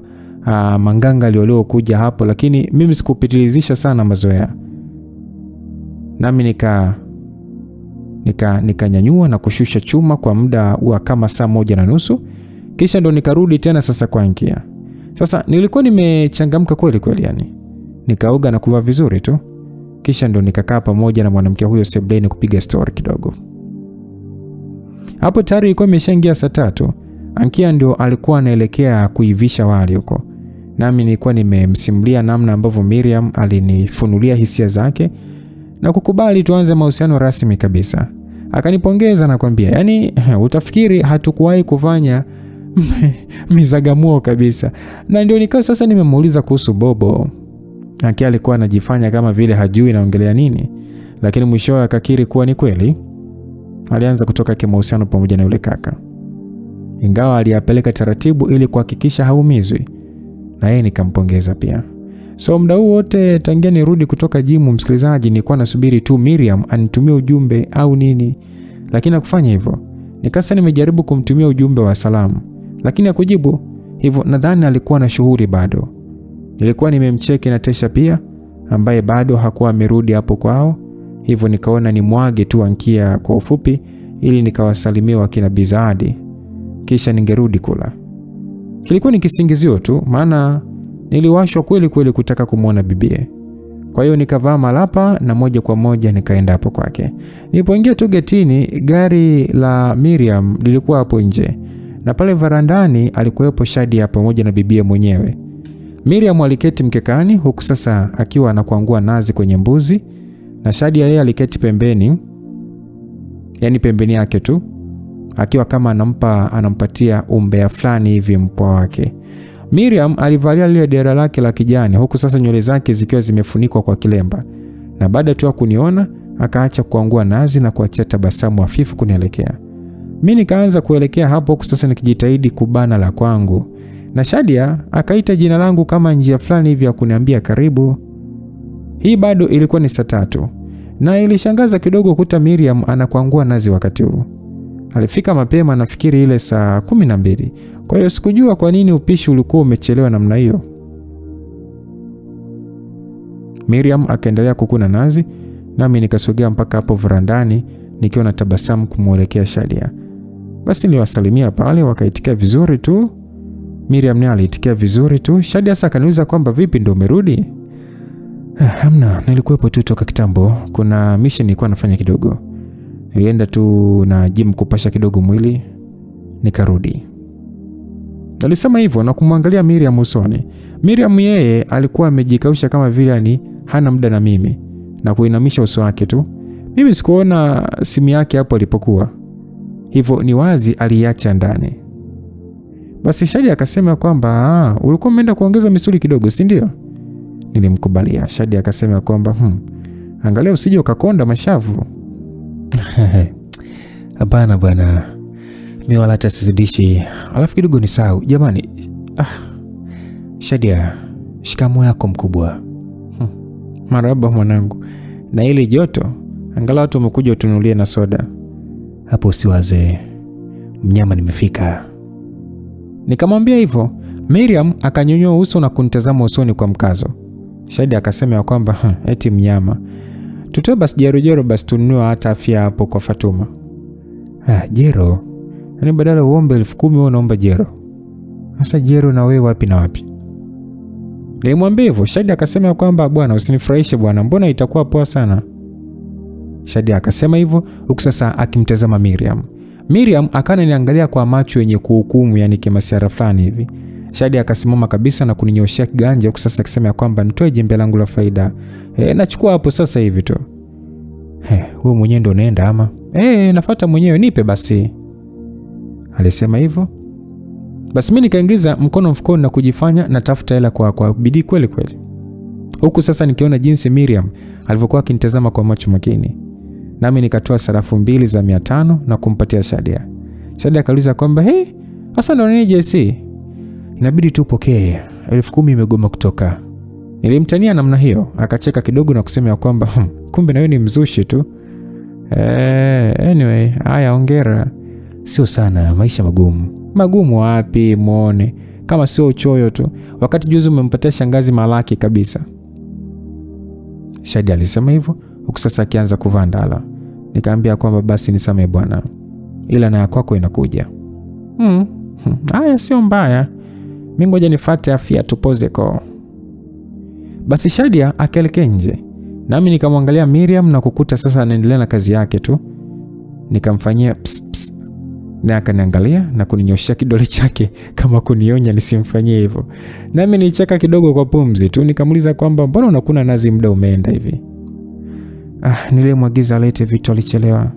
manganga waliokuja hapo, lakini mimi sikupitilizisha sana mazoea. Nami nikanyanyua na kushusha chuma kwa muda wa kama saa 1:30, kisha ndo nikarudi tena sasa kwa Ankia. Sasa nilikuwa nimechangamka kweli kweli yani. Nikaoga na kuvaa vizuri tu. Kisha ndo nikakaa pamoja na mwanamke huyo sebuleni kupiga story kidogo. Hapo tayari ilikuwa imeshaingia saa 3. Ankia ndio alikuwa anaelekea kuivisha wali huko. Nami nilikuwa nimemsimulia namna ambavyo Miriam alinifunulia hisia zake na kukubali tuanze mahusiano rasmi kabisa. Akanipongeza na kwambia, yani utafikiri hatukuwahi kufanya mizagamuo kabisa. Na ndio nikao sasa nimemuuliza kuhusu Bobo. Ankia alikuwa anajifanya kama vile hajui naongelea nini, lakini mwishowe akakiri kuwa ni kweli. Alianza kutoka kimahusiano pamoja na yule kaka. Ingawa aliyapeleka taratibu ili kuhakikisha haumizwi. Na yeye nikampongeza pia. So muda huu wote tangia nirudi kutoka gym, msikilizaji, nilikuwa nasubiri tu Miriam anitumie ujumbe au nini, lakini hakufanya hivyo. Nikasa nimejaribu kumtumia ujumbe wa salamu, lakini hakujibu. Hivyo nadhani alikuwa na shughuli bado. Nilikuwa nimemcheki na Tesha pia, ambaye bado hakuwa amerudi hapo kwao. Hivyo nikaona ni mwage tu Ankia kwa ufupi ili nikawasalimia wakina Bizadi, kisha ningerudi kula. Kilikuwa ni kisingizio tu, maana niliwashwa kweli kweli kutaka kumuona bibie. Kwa hiyo nikavaa malapa na moja kwa moja nikaenda hapo kwake. Nilipoingia tu getini, gari la Miriam lilikuwa hapo nje, na pale varandani alikuwepo Shadia pamoja na bibie mwenyewe. Miriam aliketi mkekani huku sasa akiwa anakuangua nazi kwenye mbuzi, na Shadia yeye aliketi pembeni, yani pembeni yake tu, akiwa kama anampatia umbea fulani hivi mpwa wake. Miriam alivalia lile dera lake la kijani, huku sasa nywele zake zikiwa zimefunikwa kwa kilemba. Na baada tu ya kuniona akaacha kuangua nazi na kuachia tabasamu hafifu kunielekea. Mimi nikaanza kuelekea hapo huku sasa nikijitahidi kubana la kwangu. Na Shadia akaita jina langu kama njia fulani hivi ya kuniambia karibu. Hii bado ilikuwa ni saa 3. Na ilishangaza kidogo kuta Miriam anakuangua nazi wakati huu. Alifika mapema, nafikiri ile saa 12. Kwa hiyo sikujua kwa nini upishi ulikuwa umechelewa namna hiyo. Miriam akaendelea kukuna nazi Nami nikasogea mpaka hapo verandani nikiwa na tabasamu kumuelekea Shadia. Basi niliwasalimia pale, wakaitikia vizuri tu. Miriam naye aliitikia vizuri tu. Shadia sasa akaniuliza kwamba vipi, ndio umerudi? Hamna, nilikuwepo tu toka kitambo. Kuna mission nilikuwa nafanya kidogo. Nilienda tu na gym kupasha kidogo mwili, nikarudi. Alisema hivyo na kumwangalia Miriam usoni. Miriam yeye alikuwa amejikausha kama vile yani hana muda na mimi, na kuinamisha uso wake tu. Mimi sikuona simu yake hapo alipokuwa. Hivyo ni wazi aliacha ndani. Basi Shadia akasema kwamba ulikuwa umeenda kuongeza misuli kidogo, si ndio? Nilimkubalia. Shadia akasema kwamba angalia usije ukakonda mashavu. Hapana bwana. Mimi wala hata sizidishi. Alafu kidogo ni sawa. Jamani. Shadia, shikamoo yako mkubwa. Marhaba mwanangu. Na ile joto, angalau watu wamekuja utunulie na soda. Hapo usiwaze. Mnyama nimefika. Nikamwambia hivyo. Miriam akanyonyoa uso na kunitazama usoni kwa mkazo. Shadia akasema kwamba eti mnyama. Tutoe basi jero basi tununue hata afya hapo kwa Fatuma. Jero? Yaani badala uombe 10,000 wewe unaomba jero. Sasa jero na wewe wapi na wapi? Nilimwambia hivyo. Shadia akasema kwamba bwana usinifurahishe bwana, mbona itakuwa poa sana. Shadia akasema hivyo huku sasa akimtazama Miriam. Miriam akaniangalia kwa macho yenye kuhukumu, yani kimasiara fulani hivi. Shadia akasimama kabisa na kuninyoshia kiganja huku sasa akisema kwamba nitoe jembe langu la faida. Nachukua hapo sasa hivi tu. Wewe mwenyewe ndio unaenda ama? Nafuata mwenyewe, nipe basi. Alisema hivyo. Basi mimi nikaingiza mkono mfukoni na kujifanya natafuta hela kwa bidii kweli kweli. Huku sasa nikiona jinsi Miriam alivyokuwa akinitazama kwa macho makini. Nami nikatoa sarafu 2 za 500 na kumpatia Shadia. Shadia akauliza kwamba sasa ndo nini JC? Inabidi tu upokee. 10,000 imegoma kutoka. Nilimtania namna hiyo, akacheka kidogo na kusema kwamba kumbe na wewe ni mzushi tu. Anyway, haya hongera. Sio sana, maisha magumu. Magumu wapi muone? Kama sio uchoyo tu. Wakati juzi umempatia shangazi malaki kabisa. Shadia alisema hivyo, huku sasa akianza kuvaa ndala. Nikaambia kwamba basi nisamee bwana. Ila na kwako inakuja. Haya sio mbaya. Mimi ngoja nifuate afya tupoze ko. Basi Shadia akaelekea nje. Nami nikamwangalia Miriam na kukuta sasa anaendelea na kazi yake tu. Nikamfanyia ps. Na akaniangalia na kuninyoshia kidole chake kama kunionya nisimfanyie hivyo. Nami nilicheka kidogo kwa pumzi tu, nikamuuliza kwamba mbona unakuna nazi muda umeenda hivi? Nilimwagiza alete vitu, alichelewa.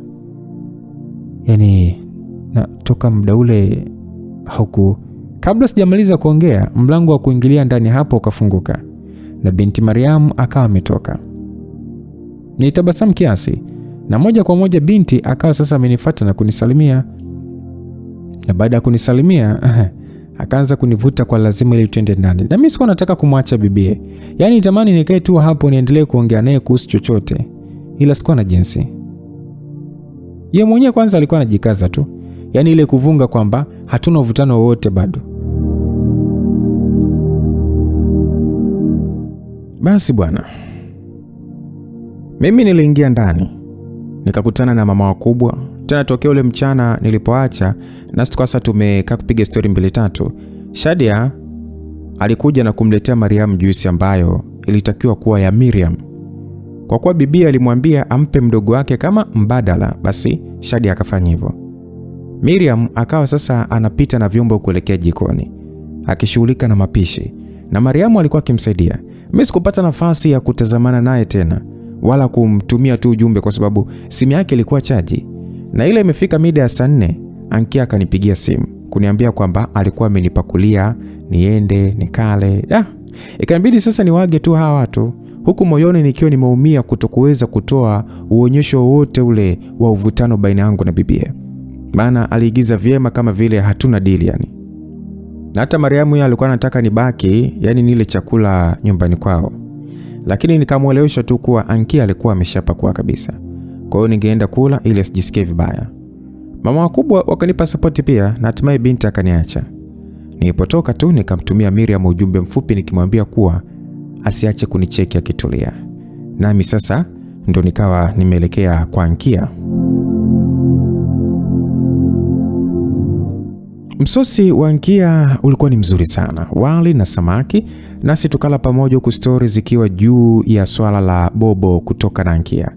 Yaani na toka muda ule huku. Kabla sijamaliza kuongea, mlango wa kuingilia ndani hapo ukafunguka na binti Mariam akawa ametoka. Nilitabasamu kiasi na moja kwa moja binti akawa sasa amenifuata na kunisalimia. Na baada ya kunisalimia akaanza kunivuta kwa lazima ili tuende ndani. Na mimi sikuwa nataka kumwacha bibie. Yaani nitamani nikae tu hapo niendelee kuongea naye kuhusu chochote. Ila sikuwa na jinsi. Yeye mwenyewe kwanza alikuwa anajikaza tu. Yaani ile kuvunga kwamba hatuna uvutano wowote bado. Basi bwana. Mimi niliingia ndani. Nikakutana na mama wakubwa. Tena tokea ule mchana nilipoacha na sasa tumekaa kupiga story 2-3. Shadia alikuja na kumletea Mariam juisi ambayo ilitakiwa kuwa ya Miriam. Kwa kuwa bibi alimwambia ampe mdogo wake kama mbadala, basi Shadia akafanya hivyo. Miriam akawa sasa anapita na vyombo kuelekea jikoni, akishughulika na mapishi, na Mariam alikuwa akimsaidia. Mimi sikupata nafasi ya kutazamana naye tena wala kumtumia tu ujumbe kwa sababu simu yake ilikuwa chaji. Na ile imefika mida ya saa 4, Ankia akanipigia simu kuniambia kwamba alikuwa amenipakulia niende nikale. Ikanibidi sasa niwage tu hawa watu, huku moyoni nikiwa nimeumia kutokuweza kutoa uonyesho wote ule wa uvutano baina yangu na bibie. Maana aliigiza vyema kama vile hatuna deal yani. Na hata Mariamu yeye alikuwa anataka nibaki, yani nile chakula nyumbani kwao. Lakini nikamuelewesha tu kuwa Ankia alikuwa ameshapakua kabisa. Kwa hiyo ningeenda kula ili asijisikie vibaya. Mama wakubwa wakanipa support pia na hatimaye binti akaniacha. Nilipotoka tu nikamtumia Miriam ujumbe mfupi nikimwambia kuwa asiache kunicheki akitulia. Nami sasa ndo nikawa nimeelekea kwa Ankia. Msosi wa Ankia ulikuwa ni mzuri sana, wali na samaki, nasi tukala pamoja huku stories zikiwa juu ya swala la Bobo kutoka na Ankia.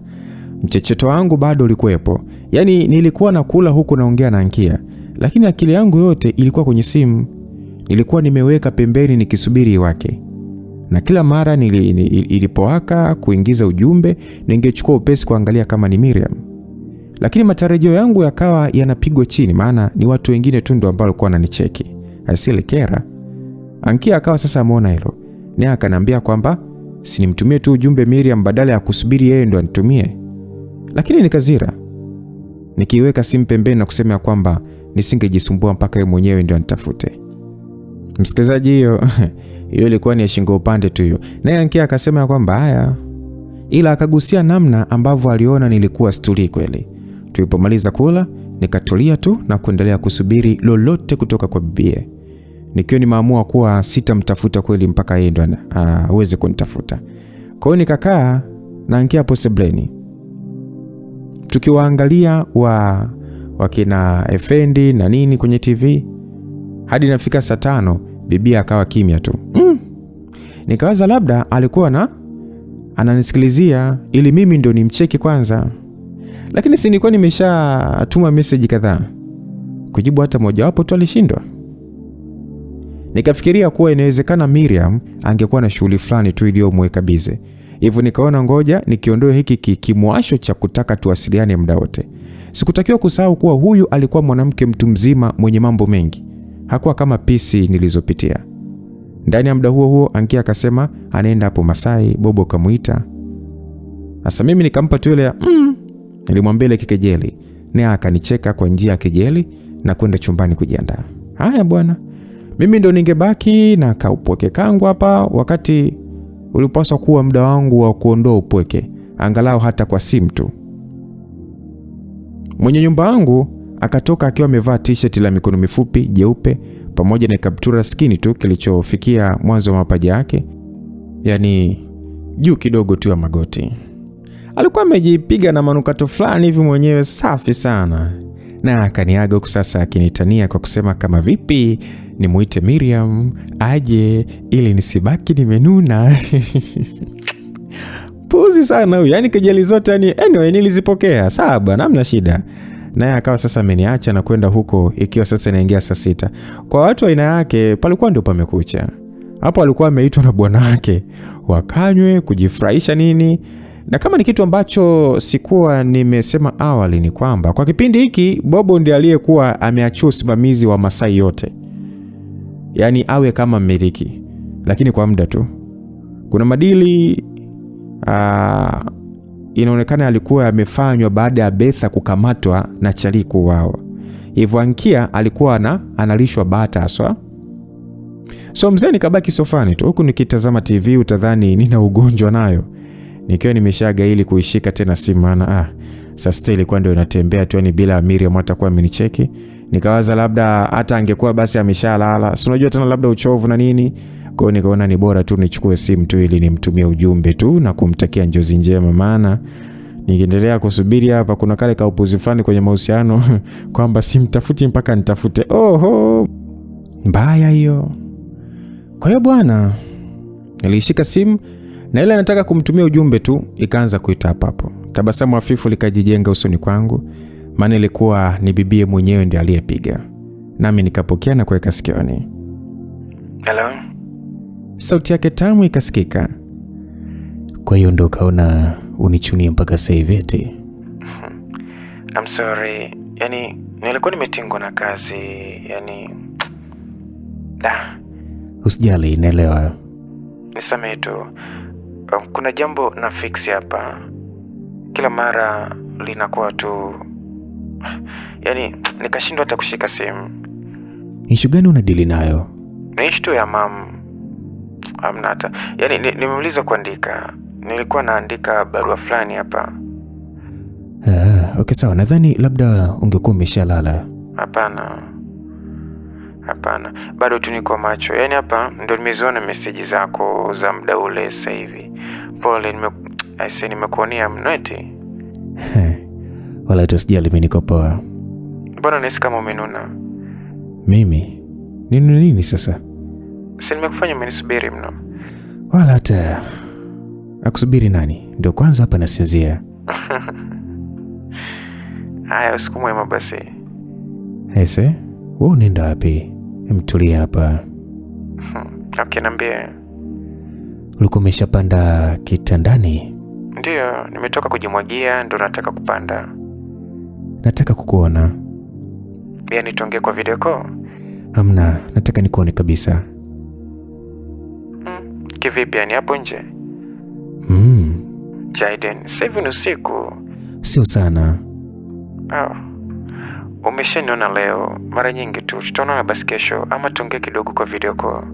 Mchecheto wangu bado ulikuwepo, yani nilikuwa nakula huku naongea na Ankia, lakini akili yangu yote ilikuwa kwenye simu. Nilikuwa nimeweka pembeni nikisubiri wake, na kila mara ilipowaka kuingiza ujumbe ningechukua upesi kuangalia kama ni Miriam. Lakini matarajio yangu yakawa yanapigwa chini, maana ni watu wengine tu ndio ambao walikuwa wananicheki. Asili kera. Ankia akawa sasa ameona hilo, naye akaniambia kwamba si nimtumie tu ujumbe Miriam badala ya kusubiri yeye ndo anitumie. Lakini nikazira, nikiweka simu pembeni na kusema kwamba nisingejisumbua mpaka yeye mwenyewe ndio anitafute. Msikilizaji, hiyo ilikuwa ni shingo upande tu hiyo. Naye Ankia akasema kwamba haya, ila akagusia namna ambavyo aliona nilikuwa stuli kweli. Tulipomaliza kula nikatulia tu na kuendelea kusubiri lolote kutoka kwa bibie, nikiwa nimeamua kuwa sitamtafuta kweli mpaka yeye ndo aweze kunitafuta. Kwa hiyo nikakaa na Ankia hapo sebleni, tukiwaangalia wakina Effendi na nini kwenye TV hadi nafika saa 5. Bibi akawa kimya tu. Nikawaza labda alikuwa ananisikilizia ili mimi ndo nimcheki kwanza, lakini si nilikuwa nimeshatuma message kadhaa, kujibu hata moja wapo tu alishindwa. Nikafikiria kuwa inawezekana Miriam angekuwa na shughuli fulani tu iliyomweka bize, hivyo nikaona ngoja nikiondoe hiki kimwasho cha kutaka tuwasiliane muda wote. Sikutakiwa kusahau kuwa huyu alikuwa mwanamke mtu mzima mwenye mambo mengi, hakuwa kama pisi nilizopitia. Ndani ya muda huo Ankia akasema anaenda hapo Masai. Bobo kamuita. Sasa mimi nikampa tu ile nilimwambia ile kikejeli, naye akanicheka kwa njia ya kejeli na kwenda chumbani kujiandaa. Haya bwana, mimi ndo ningebaki na kaupweke kangu hapa, wakati ulipaswa kuwa muda wangu wa kuondoa upweke, angalau hata kwa simu tu. Mwenye nyumba wangu akatoka akiwa amevaa t-shirt la mikono mifupi jeupe pamoja na kaptura skini tu kilichofikia mwanzo wa mapaja yake, yani juu kidogo tu ya magoti. Alikuwa amejipiga na manukato fulani hivi mwenyewe safi sana, na akaniaga huku sasa akinitania kwa kusema kama vipi nimuite Miriam aje ili nisibaki nimenuna. Puzi sana huyu, yani kejeli zote yani anyway nilizipokea. Sawa bwana, hamna shida. Naye akawa sasa ameniacha na kwenda huko, ikiwa sasa inaingia saa 6. Kwa watu aina yake palikuwa ndio pamekucha. Hapo alikuwa ameitwa na bwana wake wakanywe kujifurahisha nini. Na kama ni kitu ambacho sikuwa nimesema awali ni kwamba kwa kipindi hiki Bobo ndiye aliyekuwa ameachia usimamizi wa Masai yote, yani awe kama mmiliki, lakini kwa muda tu. Kuna madili inaonekana alikuwa amefanywa baada ya Betha kukamatwa na Chaliku wao. Hivyo Ankia alikuwa analishwa bata aswa. So mzee nikabaki sofani tu huku nikitazama TV, utadhani nina ugonjwa nayo, nikiwa nimeshaga ili kuishika tena simu, maana sasa ilikuwa ndio inatembea tu, yani bila Miriam atakuwa amenicheki. Nikawaza labda hata angekuwa basi ameshalala, si unajua tena labda uchovu na nini. Kwa hiyo nikaona ni bora tu nichukue simu tu ili nimtumie ujumbe tu na kumtakia njozi njema, maana nikiendelea kusubiri hapa kuna kale ka upuzi fulani kwenye mahusiano kwamba simtafuti mpaka nitafute. Oho, mbaya hiyo. Kwa hiyo bwana, nilishika simu na ile nataka kumtumia ujumbe tu ikaanza kuita hapo. Tabasamu hafifu likajijenga usoni kwangu, maana ilikuwa ni bibie mwenyewe ndiye aliyepiga. Nami nikapokea na kuweka sikioni. Hello. Sauti yake tamu ikasikika. Kwa hiyo ndo kaona unichunie mpaka sasa hivi eti? I'm sorry. Yani nilikuwa nimetingwa na kazi, yani usijali, naelewa. Nisamehe tu. Kuna jambo na fix hapa. Kila mara linakuwa tu, yani nikashindwa hata kushika simu. Issue gani unadili nayo? Ni issue tu ya mam. Hamna hata. Yani nimeuliza kuandika. Nilikuwa naandika barua fulani hapa. Okay sawa, nadhani labda ungekuwa umeshalala. Hapana. Bado tu niko macho. Yani hapa ndio nimeziona message zako za muda ule sasa hivi. Pole, Aise, nimekuonea mnweti. Wala tusijali, mimi niko poa. Mbona nahisi kama umenuna? Mimi? Nini nini sasa? Si nimekufanya umenisubiri mno. Wala hata. Akusubiri nani? Ndio kwanza hapa nasinzia. Haya, usiku mwema basi. Ese, wewe unaenda wapi? Mtulia hapa. Okay, niambie. Ulikuwa umeshapanda kitandani? Ndio, nimetoka kujimwagia, ndo nataka kupanda. Nataka kukuona. Pia nitonge kwa video call? Hamna, nataka nikuone kabisa. Kivipi yani, hapo nje? Jaden, sasa hivi ni usiku. Sio sana. Umeshaniona leo mara nyingi tu. Tutaonana basi kesho ama tuongee kidogo kwa video call.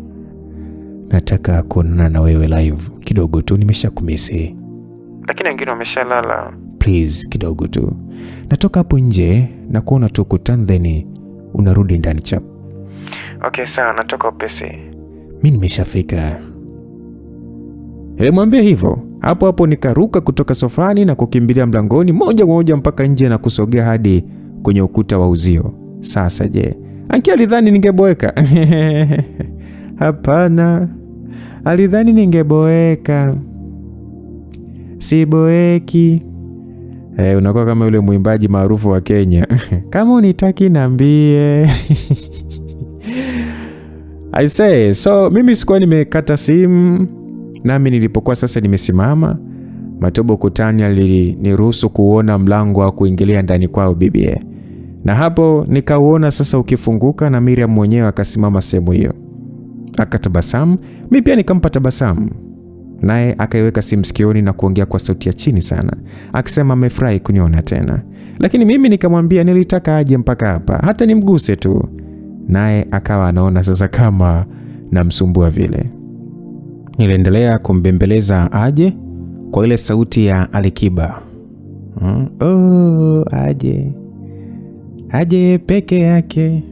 Nataka kuonana na wewe live kidogo tu, nimeshakumisi. Lakini wengine wameshalala. Please, kidogo tu. Natoka hapo nje na kuona tu kutandheni unarudi ndani chap. Okay, sawa, natoka upesi. Mimi nimeshafika. Nilimwambia hivyo. Hapo hapo nikaruka kutoka sofani na kukimbilia mlangoni moja kwa moja mpaka nje na kusogea hadi kwenye ukuta wa uzio. Sasa je, Anki alidhani ningeboeka? Hapana. Alidhani ningeboeka. Siboeki. Unakuwa kama yule mwimbaji maarufu wa Kenya. Kama unitaki niambie. I say, so mimi sikuwa nimekata simu. Nami nilipokuwa sasa nimesimama, Matobo kutani aliniruhusu kuona mlango wa kuingilia ndani kwao bibie. Na hapo nikauona sasa ukifunguka na Miriam mwenyewe akasimama sehemu hiyo. Akatabasamu, mimi pia nikampa tabasamu. Naye akaiweka simu sikioni na kuongea kwa sauti ya chini sana, akisema amefurahi kuniona tena. Lakini mimi nikamwambia nilitaka aje mpaka hapa, hata nimguse tu. Naye akawa anaona sasa kama namsumbua vile. Niliendelea kumbembeleza aje kwa ile sauti ya Alikiba. Aje peke yake.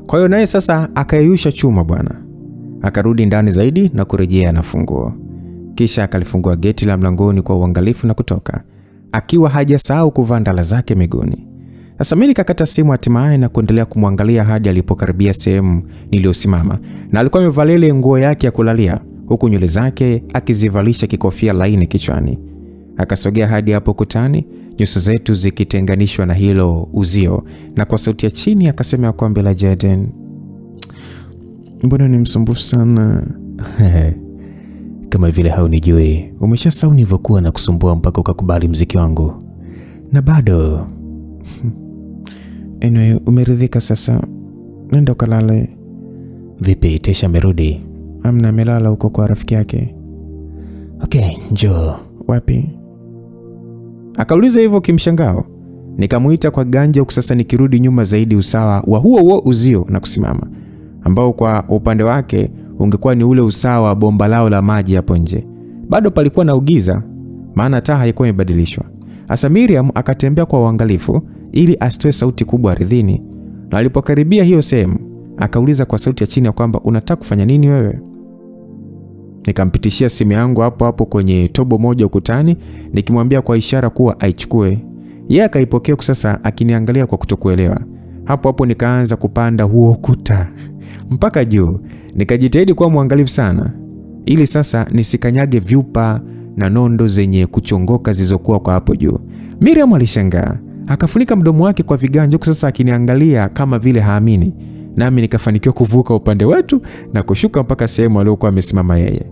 Kwa hiyo naye sasa akayeyusha chuma bwana. Akarudi ndani zaidi na kurejea na funguo. Kisha akalifungua geti la mlangoni kwa uangalifu na kutoka, akiwa hajasahau kuvaa ndala zake miguuni. Sasa mimi nikakata simu hatimaye na kuendelea kumwangalia hadi alipokaribia sehemu niliyosimama, na alikuwa amevalia ile nguo yake ya kulalia, huku nywele zake akizivalisha kikofia laini kichwani. Akasogea hadi hapo kutani, nyuso zetu zikitenganishwa na hilo uzio, na kwa sauti ya chini akasema kwa mbele Jaden, mbona ni msumbufu sana? Kama vile haunijui, umeshasahau nilivyokuwa na kusumbua mpaka ukakubali mziki wangu. Na bado anyway, umeridhika sasa? Nenda ukalale. Vipi, Tesha amerudi? Amna, amelala huko kwa rafiki yake. Okay, njoo. Wapi? Akauliza hivyo kimshangao. Nikamuita kwa ganja huku sasa nikirudi nyuma zaidi usawa wa huo uzio na kusimama, ambao kwa upande wake ungekuwa ni ule usawa wa bomba lao la maji hapo nje. Bado palikuwa na ugiza, maana taa haikuwa imebadilishwa. Asa Miriam akatembea kwa uangalifu ili asitoe sauti kubwa ardhini, na alipokaribia hiyo sehemu akauliza kwa sauti ya chini kwamba unataka kufanya nini wewe? Nikampitishia simu yangu hapo hapo kwenye tobo moja ukutani, nikimwambia kwa ishara kuwa aichukue. Yeye akaipokea sasa akiniangalia kwa kutokuelewa. Hapo hapo nikaanza kupanda huo ukuta mpaka juu. Nikajitahidi kuwa mwangalifu sana ili sasa nisikanyage vyupa na nondo zenye kuchongoka zilizokuwa kwa hapo juu. Miriam alishangaa, akafunika mdomo wake kwa viganja huku sasa akiniangalia kama vile haamini. Nami nikafanikiwa kuvuka upande wetu na kushuka mpaka sehemu aliyokuwa amesimama yeye.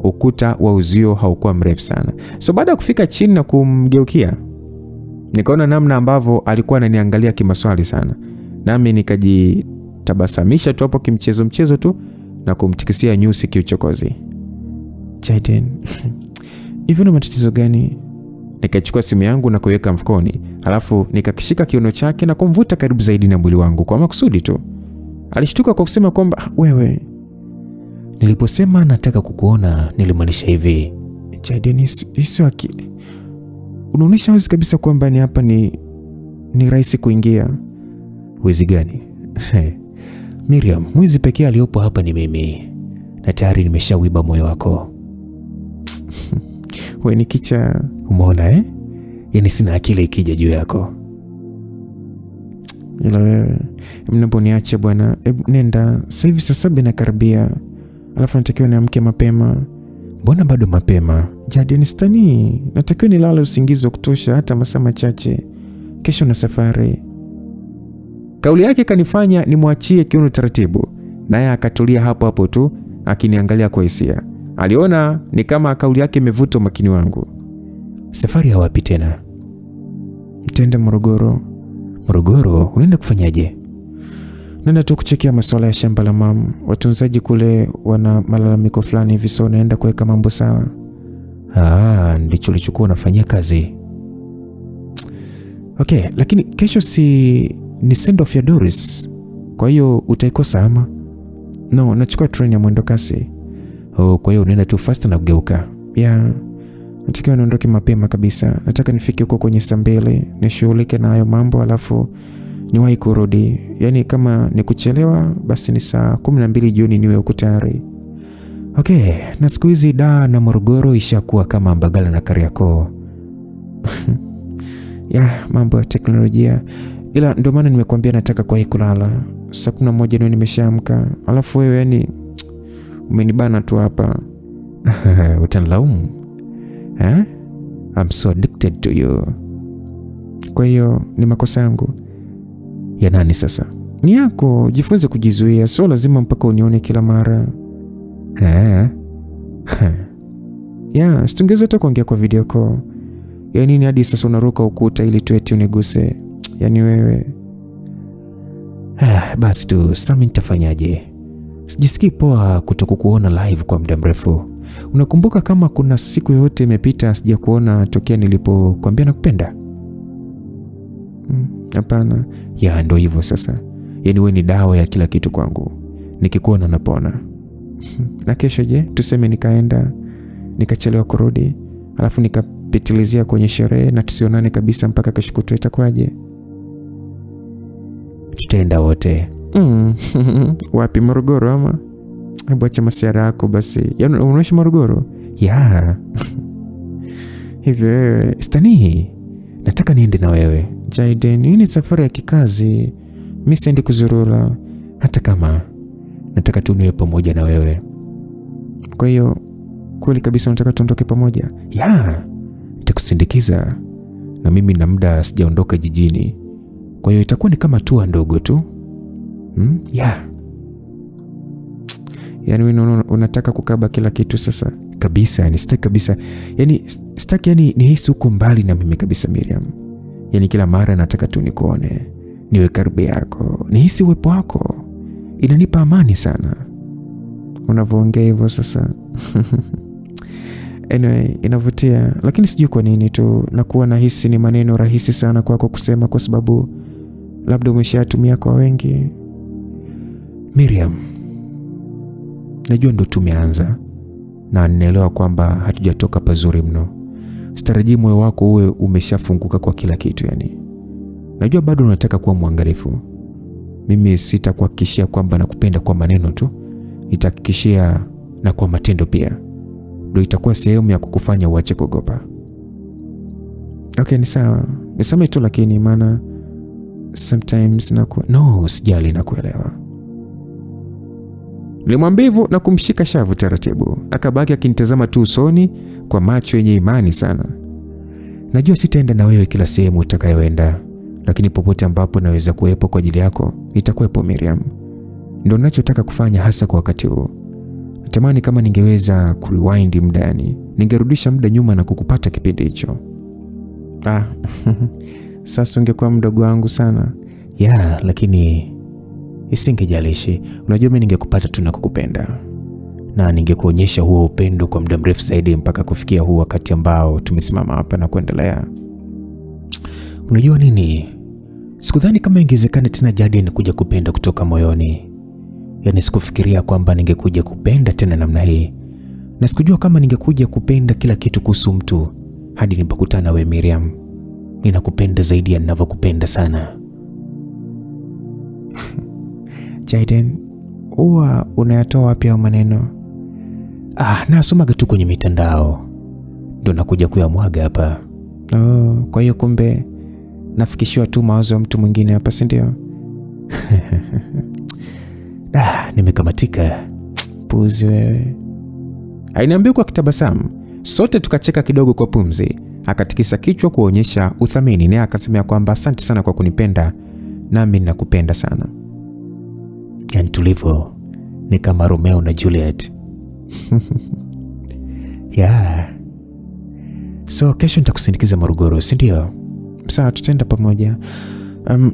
Ukuta wa uzio haukuwa mrefu sana. So baada ya kufika chini na kumgeukia, nikaona namna ambavyo alikuwa ananiangalia kimaswali sana. Nami nikajitabasamisha tu hapo kimchezo tu na kumtikisia nyusi kiuchokozi. Jaden, hivi una matatizo gani? Nikachukua simu yangu na kuiweka mfukoni, alafu nikakishika kiuno chake na kumvuta karibu zaidi na mwili wangu kwa makusudi tu. Alishtuka kwa kusema kwamba wewe, niliposema nataka kukuona nilimaanisha hivi. Jaden, hizo akili. Unaonyesha wazi kabisa kwamba ni hapa ni rahisi kuingia. Wizi gani? Miriam, mwizi pekee aliyopo hapa ni mimi. Na tayari nimeshawiba moyo wako. Wewe ni kicha. Umeona Yaani sina akili ikija juu yako. Ila wewe mnaponiacha bwana, nenda. Sasa hivi saa 7 inakaribia. Alafu natakiwa niamke mapema. Mbona bado mapema? Jadi stani. Natakiwa nilale usingizi wa kutosha hata masaa machache. Kesho na safari. Kauli yake kanifanya nimwachie kiuno taratibu. Naye akatulia hapo hapo tu akiniangalia kwa hisia. Aliona ni kama kauli yake imevuta umakini wangu. Safari ya wapi tena? Nitaenda Morogoro. Morogoro? Unaenda kufanyaje? Naenda tu kuchekia masuala ya shamba la mamu. Watunzaji kule wana malalamiko fulani hivi, so naenda kuweka mambo sawa. Ndicho ulichokuwa unafanyia kazi. Okay, lakini kesho ni send off ya Doris. Kwa hiyo utaikosa ama? No, nachukua train ya mwendo kasi. Kwa hiyo unaenda tu fast na kugeuka. Nataka niondoke mapema kabisa. Nataka nifike huko kwenye saa 2, nishughulike na hayo mambo alafu niwahi kurudi. Yaani kama ni kuchelewa basi ni saa 12 jioni niwe huko tayari. Okay, na siku hizi Dar na Morogoro ishakuwa kama Mbagala na Kariakoo. Mambo ya teknolojia. Ila ndio maana nimekuambia nataka kwa hii kulala. Saa 11 ndio nimeshaamka. Alafu wewe yani umenibana tu hapa. Utanilaumu? I'm so addicted to you. Kwa hiyo ni makosa yangu. Ya nani sasa? Ni yako. Jifunze kujizuia. Sio lazima mpaka unione kila mara. Situngeza hata kuongea kwa video call. Yaani ni hadi sasa unaruka ukuta ili tu eti uniguse. Yaani wewe. Basi tu, sasa nitafanyaje? Sijisikii poa kutokukuona live kwa muda mrefu. Unakumbuka kama kuna siku yote imepita sijakuona tokea nilipokuambia nakupenda? Hapana. Ndio hivyo sasa. Yaani wewe ni dawa ya kila kitu kwangu. Nikikuona napona. Na kesho je? Tuseme nikaenda nikachelewa kurudi, alafu nikapitilizia kwenye sherehe na tusionane kabisa mpaka kesho kutwa, itakuwaje? Tutaenda wote. Wapi, Morogoro ama? Hebu acha masiara yako basi. Yaani unaishi Morogoro? Hivyo wewe stani, nataka niende na wewe. Jaden, hii ni safari ya kikazi. Mimi siendi kuzurura. Hata kama nataka tu niwe pamoja na wewe. Kwa hiyo kweli kabisa unataka tuondoke pamoja? Nitakusindikiza. Na mimi na muda sijaondoka jijini. Kwa hiyo itakuwa ni kama tour ndogo tu. Yaani wewe unataka kukaba kila kitu sasa? Kabisa, ni sitaki kabisa. Yaani sitaki nihisi uko mbali na mimi kabisa Miriam. Yaani kila mara nataka tu nikuone, niwe karibu yako, nihisi uwepo wako. Inanipa amani sana unavyoongea hivyo sasa. Anyway, inavutia, lakini sijui kwa nini tu nakuwa nahisi ni maneno rahisi sana kwako kusema, kwa sababu labda umeshatumia kwa wengi. Miriam, najua ndo tumeanza na ninaelewa kwamba hatujatoka pazuri mno. Sitarajii moyo wako uwe umeshafunguka kwa kila kitu yani. Najua bado unataka kuwa mwangalifu. Mimi sitakuhakikishia kwamba nakupenda kwa maneno tu. Nitahakikishia na kwa matendo pia. Ndio itakuwa sehemu ya kukufanya uache kuogopa. Okay, ni sawa. Niseme tu lakini maana sometimes sijali nakuelewa. Nilimwambivu na kumshika shavu taratibu. Akabaki akinitazama tu usoni kwa macho yenye imani sana. Najua sitaenda na wewe kila sehemu utakayoenda, lakini popote ambapo naweza kuwepo kwa ajili yako, nitakuwepo Miriam. Ndio ninachotaka kufanya hasa kwa wakati huu. Natamani kama ningeweza kurewind muda yani, ningerudisha muda nyuma na kukupata kipindi hicho. Sasa ungekuwa mdogo wangu sana. Lakini isingejalishi. Unajua mimi ningekupata tu na kukupenda. Na ningekuonyesha huo upendo kwa muda mrefu zaidi mpaka kufikia huu wakati ambao tumesimama hapa na kuendelea. Unajua nini? Sikudhani kama ingewezekana tena Jaden kuja kupenda kutoka moyoni. Yaani sikufikiria kwamba ningekuja kupenda tena namna hii. Na sikujua kama ningekuja kupenda kila kitu kuhusu mtu hadi nipokutana na wewe Miriam. Ninakupenda zaidi ya ninavyokupenda sana. Jaden, huwa unayatoa wapi hayo maneno? Nasomaga tu kwenye mitandao. ndo nakuja kuyamwaga hapa. Kwa hiyo kumbe nafikishiwa tu mawazo ya mtu mwingine hapa, si ndio? Nimekamatika. Puzi wewe. Aliniambia kwa kitabasamu. Sote tukacheka kidogo kwa pumzi. Akatikisa kichwa kuonyesha uthamini, naye akasema kwamba asante sana kwa kunipenda, nami ninakupenda sana. Yaani tulivyo ni kama Romeo na Juliet. Yeah. So kesho nitakusindikiza Morogoro, si ndio? Sawa, tutaenda pamoja.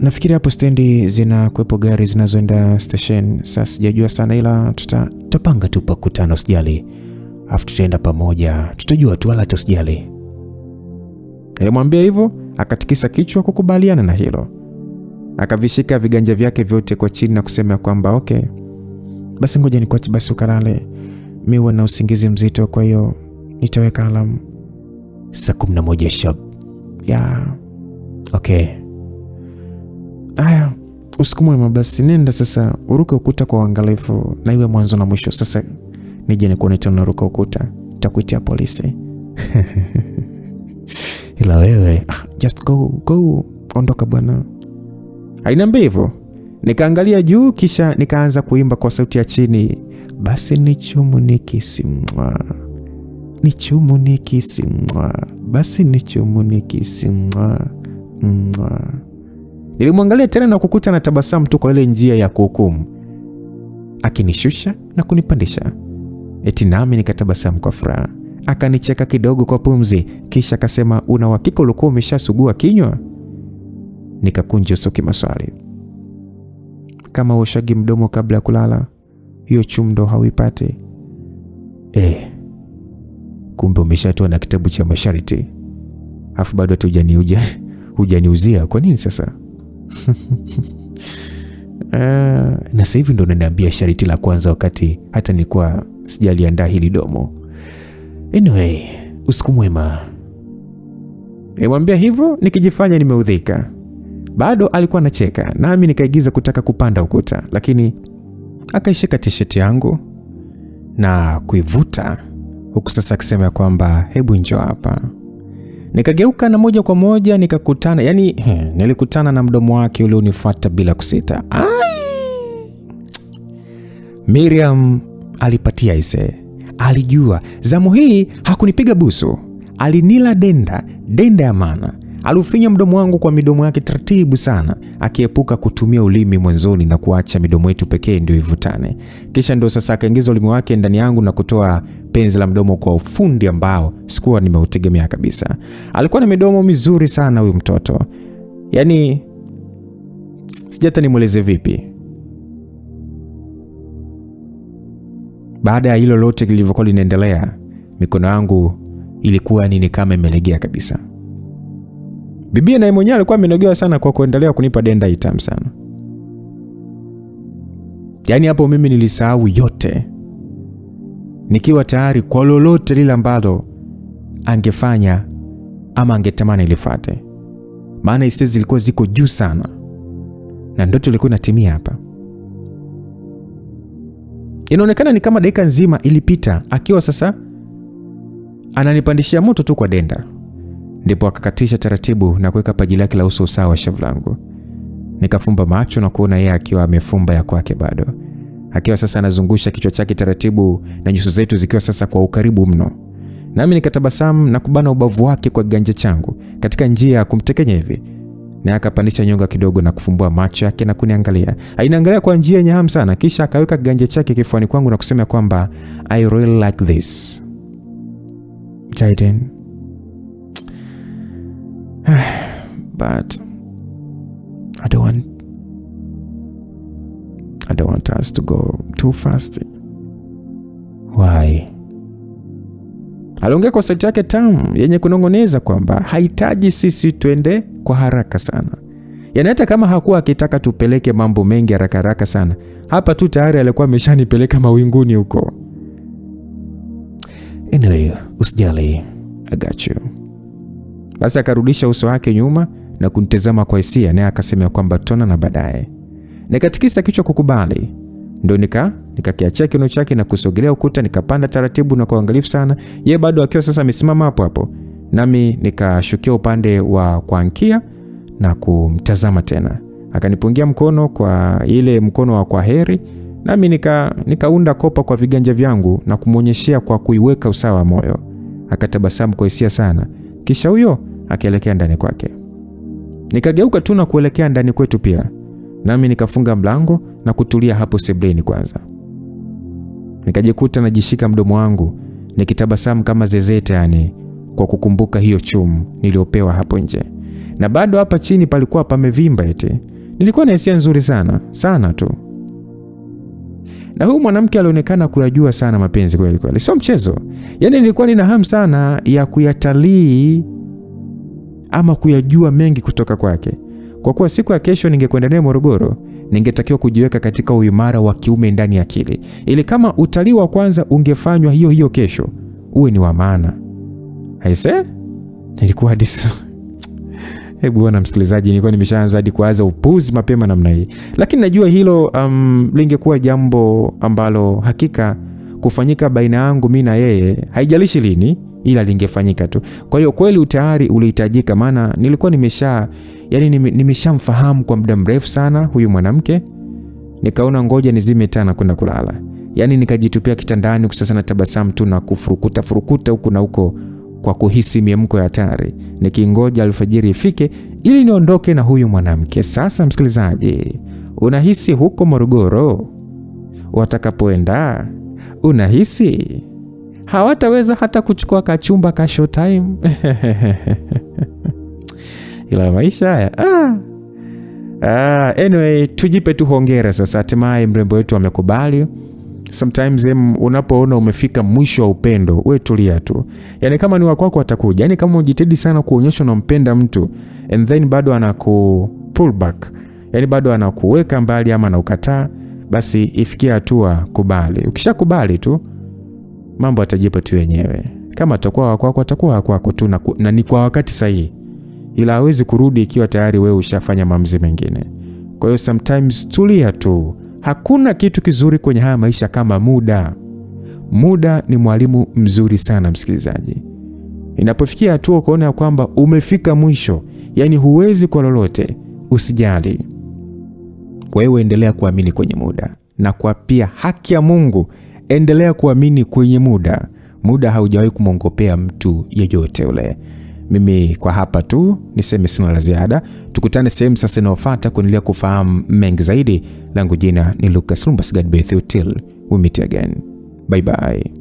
Nafikiri hapo stendi zina kuepo gari zinazoenda station. Sasa sijajua sana, ila tutapanga tu pakutano, usijali. Afu tutaenda pamoja, tutajua tu, wala hata usijali. Nilimwambia hivyo, akatikisa kichwa kukubaliana na hilo. Akavishika viganja vyake vyote kwa chini na kusema kwamba okay, basi ngoja nikuache basi ukalale. Mimi huwa na usingizi mzito, kwa hiyo nitaweka alamu saa 11 sharp. Yeah. Okay. Aya, usiku mwema basi, nenda sasa uruke ukuta kwa uangalifu na iwe mwanzo na mwisho. Sasa nije nikuone tena uruka ukuta, nitakuitia polisi. Ila wewe, just go, ondoka bwana. Aliniambia hivyo. Nikaangalia juu kisha nikaanza kuimba kwa sauti ya chini. Basi ni chumu nikisimwa. Ni chumu nikisimwa. Basi ni chumu nikisimwa. Nilimwangalia tena na kukuta na tabasamu tu kwa ile njia ya kuhukumu, akinishusha na kunipandisha. Eti nami nikatabasamu kwa furaha. Akanicheka kidogo kwa pumzi, kisha akasema, una uhakika ulikuwa umeshasugua kinywa? Nikakunja uso kimaswali. Kama uoshagi mdomo kabla ya kulala, hiyo chumdo hauipati. Kumbe umeshatoa na kitabu cha masharti. Afu bado hujaniuzia. Kwa nini sasa? Na sasa hivi ndo unaniambia sharti la kwanza wakati hata nilikuwa sijaliandaa hili domo. Anyway, usiku mwema. Nilimwambia hivyo nikijifanya nimeudhika. Bado alikuwa anacheka, nami nikaigiza kutaka kupanda ukuta, lakini akaishika t-shirt yangu na kuivuta, huku sasa akisema kwamba hebu njoo hapa. Nikageuka na moja kwa moja nikakutana, nilikutana na mdomo wake ule unifuata bila kusita. Miriam alipatia ise. Alijua zamu hii hakunipiga busu. Alinila denda ya maana. Alifinya mdomo wangu kwa midomo yake taratibu sana, akiepuka kutumia ulimi mwanzoni na kuacha midomo yetu pekee ndio ivutane. Kisha ndio sasa akaingiza ulimi wake ndani yangu na kutoa penzi la mdomo kwa ufundi ambao sikuwa nimeutegemea kabisa. Alikuwa na midomo mizuri sana huyu mtoto. Yaani sijata nimueleze vipi. Baada ya hilo lote lilivyokuwa linaendelea, mikono yangu ilikuwa ni kama imelegea kabisa. Bibi naye mwenyewe alikuwa amenogewa sana kwa kuendelea kunipa denda itamu sana. Yaani hapo mimi nilisahau yote, nikiwa tayari kwa lolote lile ambalo angefanya ama angetamani lifuate. Maana hisia zilikuwa ziko juu sana na ndoto ilikuwa inatimia hapa. Inaonekana ni kama dakika nzima ilipita akiwa sasa ananipandishia moto tu kwa denda. Ndipo akakatisha taratibu na kuweka paji lake la uso sawa wa shavu langu. Nikafumba macho na kuona yeye akiwa amefumba ya kwake bado. Akiwa sasa anazungusha kichwa chake taratibu na nyuso zetu zikiwa sasa kwa ukaribu mno. Nami nikatabasamu na kubana ubavu wake kwa ganja changu katika njia ya kumtekenya hivi. Na akapandisha nyonga kidogo na kufumbua macho yake na kuniangalia. Ainaangalia kwa njia yenye hamu sana, kisha akaweka ganja chake kifuani kwangu na kusema kwamba I really like this. Jaden. But I don't want us to go too fast. Why? Aliongea kwa sauti yake tamu yenye kunongoneza kwamba hahitaji sisi twende kwa haraka sana. Yaani hata kama hakuwa akitaka tupeleke mambo mengi haraka sana, hapa tu tayari alikuwa ameshanipeleka mawinguni huko. Anyway, usijali, I got you. Basi akarudisha uso wake nyuma na kunitazama kwa hisia, naye akasema kwamba tona na baadaye. Nikatikisa kichwa kukubali. Ndio Nikakiachia kiuno chake na kusogelea ukuta, nikapanda taratibu na kwa uangalifu sana. Yeye bado akiwa sasa amesimama hapo hapo. Nami nikashukia upande wa kuankia na kumtazama tena. Akanipungia mkono kwa ile mkono wa kwaheri, nami nikaunda kopa kwa viganja vyangu na kumuonyeshia kwa kuiweka usawa moyo. Akatabasamu kwa hisia sana. Kisha huyo akaelekea ndani kwake. Nikageuka tu na kuelekea ndani kwetu pia. Nami nikafunga mlango na kutulia hapo sebuleni kwanza. Nikajikuta najishika mdomo wangu nikitabasamu kama zezete, yani kwa kukumbuka hiyo chumu niliopewa hapo nje. Na bado hapa chini palikuwa pamevimba eti. Nilikuwa na hisia nzuri sana tu. Na huyu mwanamke alionekana kuyajua sana mapenzi kweli kweli. Sio mchezo. Yaani nilikuwa nina hamu sana ya kuyatalii ama kuyajua mengi kutoka kwake. Kwa kuwa siku ya kesho ningekwenda naye Morogoro, ningetakiwa kujiweka katika uimara wa kiume ndani ya akili. Ili kama utalii wa kwanza ungefanywa hiyo kesho, uwe ni wa maana. Haise? Nilikuwa hebu bwana msikilizaji, nilikuwa nimeshaanza hadi kuanza upuzi mapema namna hii. Lakini najua hilo lingekuwa jambo ambalo hakika kufanyika baina yangu mimi na yeye, haijalishi lini, ila lingefanyika tu. Kwa hiyo kweli utayari ulihitajika, maana nilikuwa nimeshamfahamu kwa muda mrefu sana huyu mwanamke. Nikaona ngoja nizime tena kwenda kulala. Yaani nikajitupia kitandani sasa na tabasamu tu na kufurukuta huku na huko kwa kuhisi miamko ya hatari, nikingoja alfajiri ifike ili niondoke na huyu mwanamke. Sasa msikilizaji, unahisi huko Morogoro watakapoenda, unahisi hawataweza hata kuchukua kachumba ka show time? Ila maisha haya. Anyway, tujipe tu hongera sasa. Hatimaye mrembo wetu amekubali. Sometimes unapoona umefika mwisho wa upendo, wewe tulia tu. Yaani kama ni wa kwako atakuja. Yaani kama unajitahidi sana kuonyesha unampenda mtu and then bado anaku pull back, yaani bado anakuweka mbali ama anaukataa, basi ifikia hatua kubali. Ukishakubali tu mambo atajipa tu yenyewe. Kama atakuwa wa kwako atakuwa wa kwako tu na ni kwa wakati sahihi. Ila hawezi kurudi ikiwa tayari wewe ushafanya maamuzi mengine. Kwa hiyo sometimes tulia tu. Hakuna kitu kizuri kwenye haya maisha kama muda. Muda ni mwalimu mzuri sana msikilizaji. Inapofikia hatua kuona kwamba umefika mwisho, yani huwezi kwa lolote, usijali. Wewe endelea kuamini kwenye muda. Na kwa pia haki ya Mungu, endelea kuamini kwenye muda. Muda haujawahi kumongopea mtu yeyote ule. Mimi kwa hapa tu niseme sina la ziada. Tukutane sehemu sasa inayofuata kuendelea kufahamu mengi zaidi. Langu jina ni Lucas Lumbas. God be with you till we meet again. Bye bye.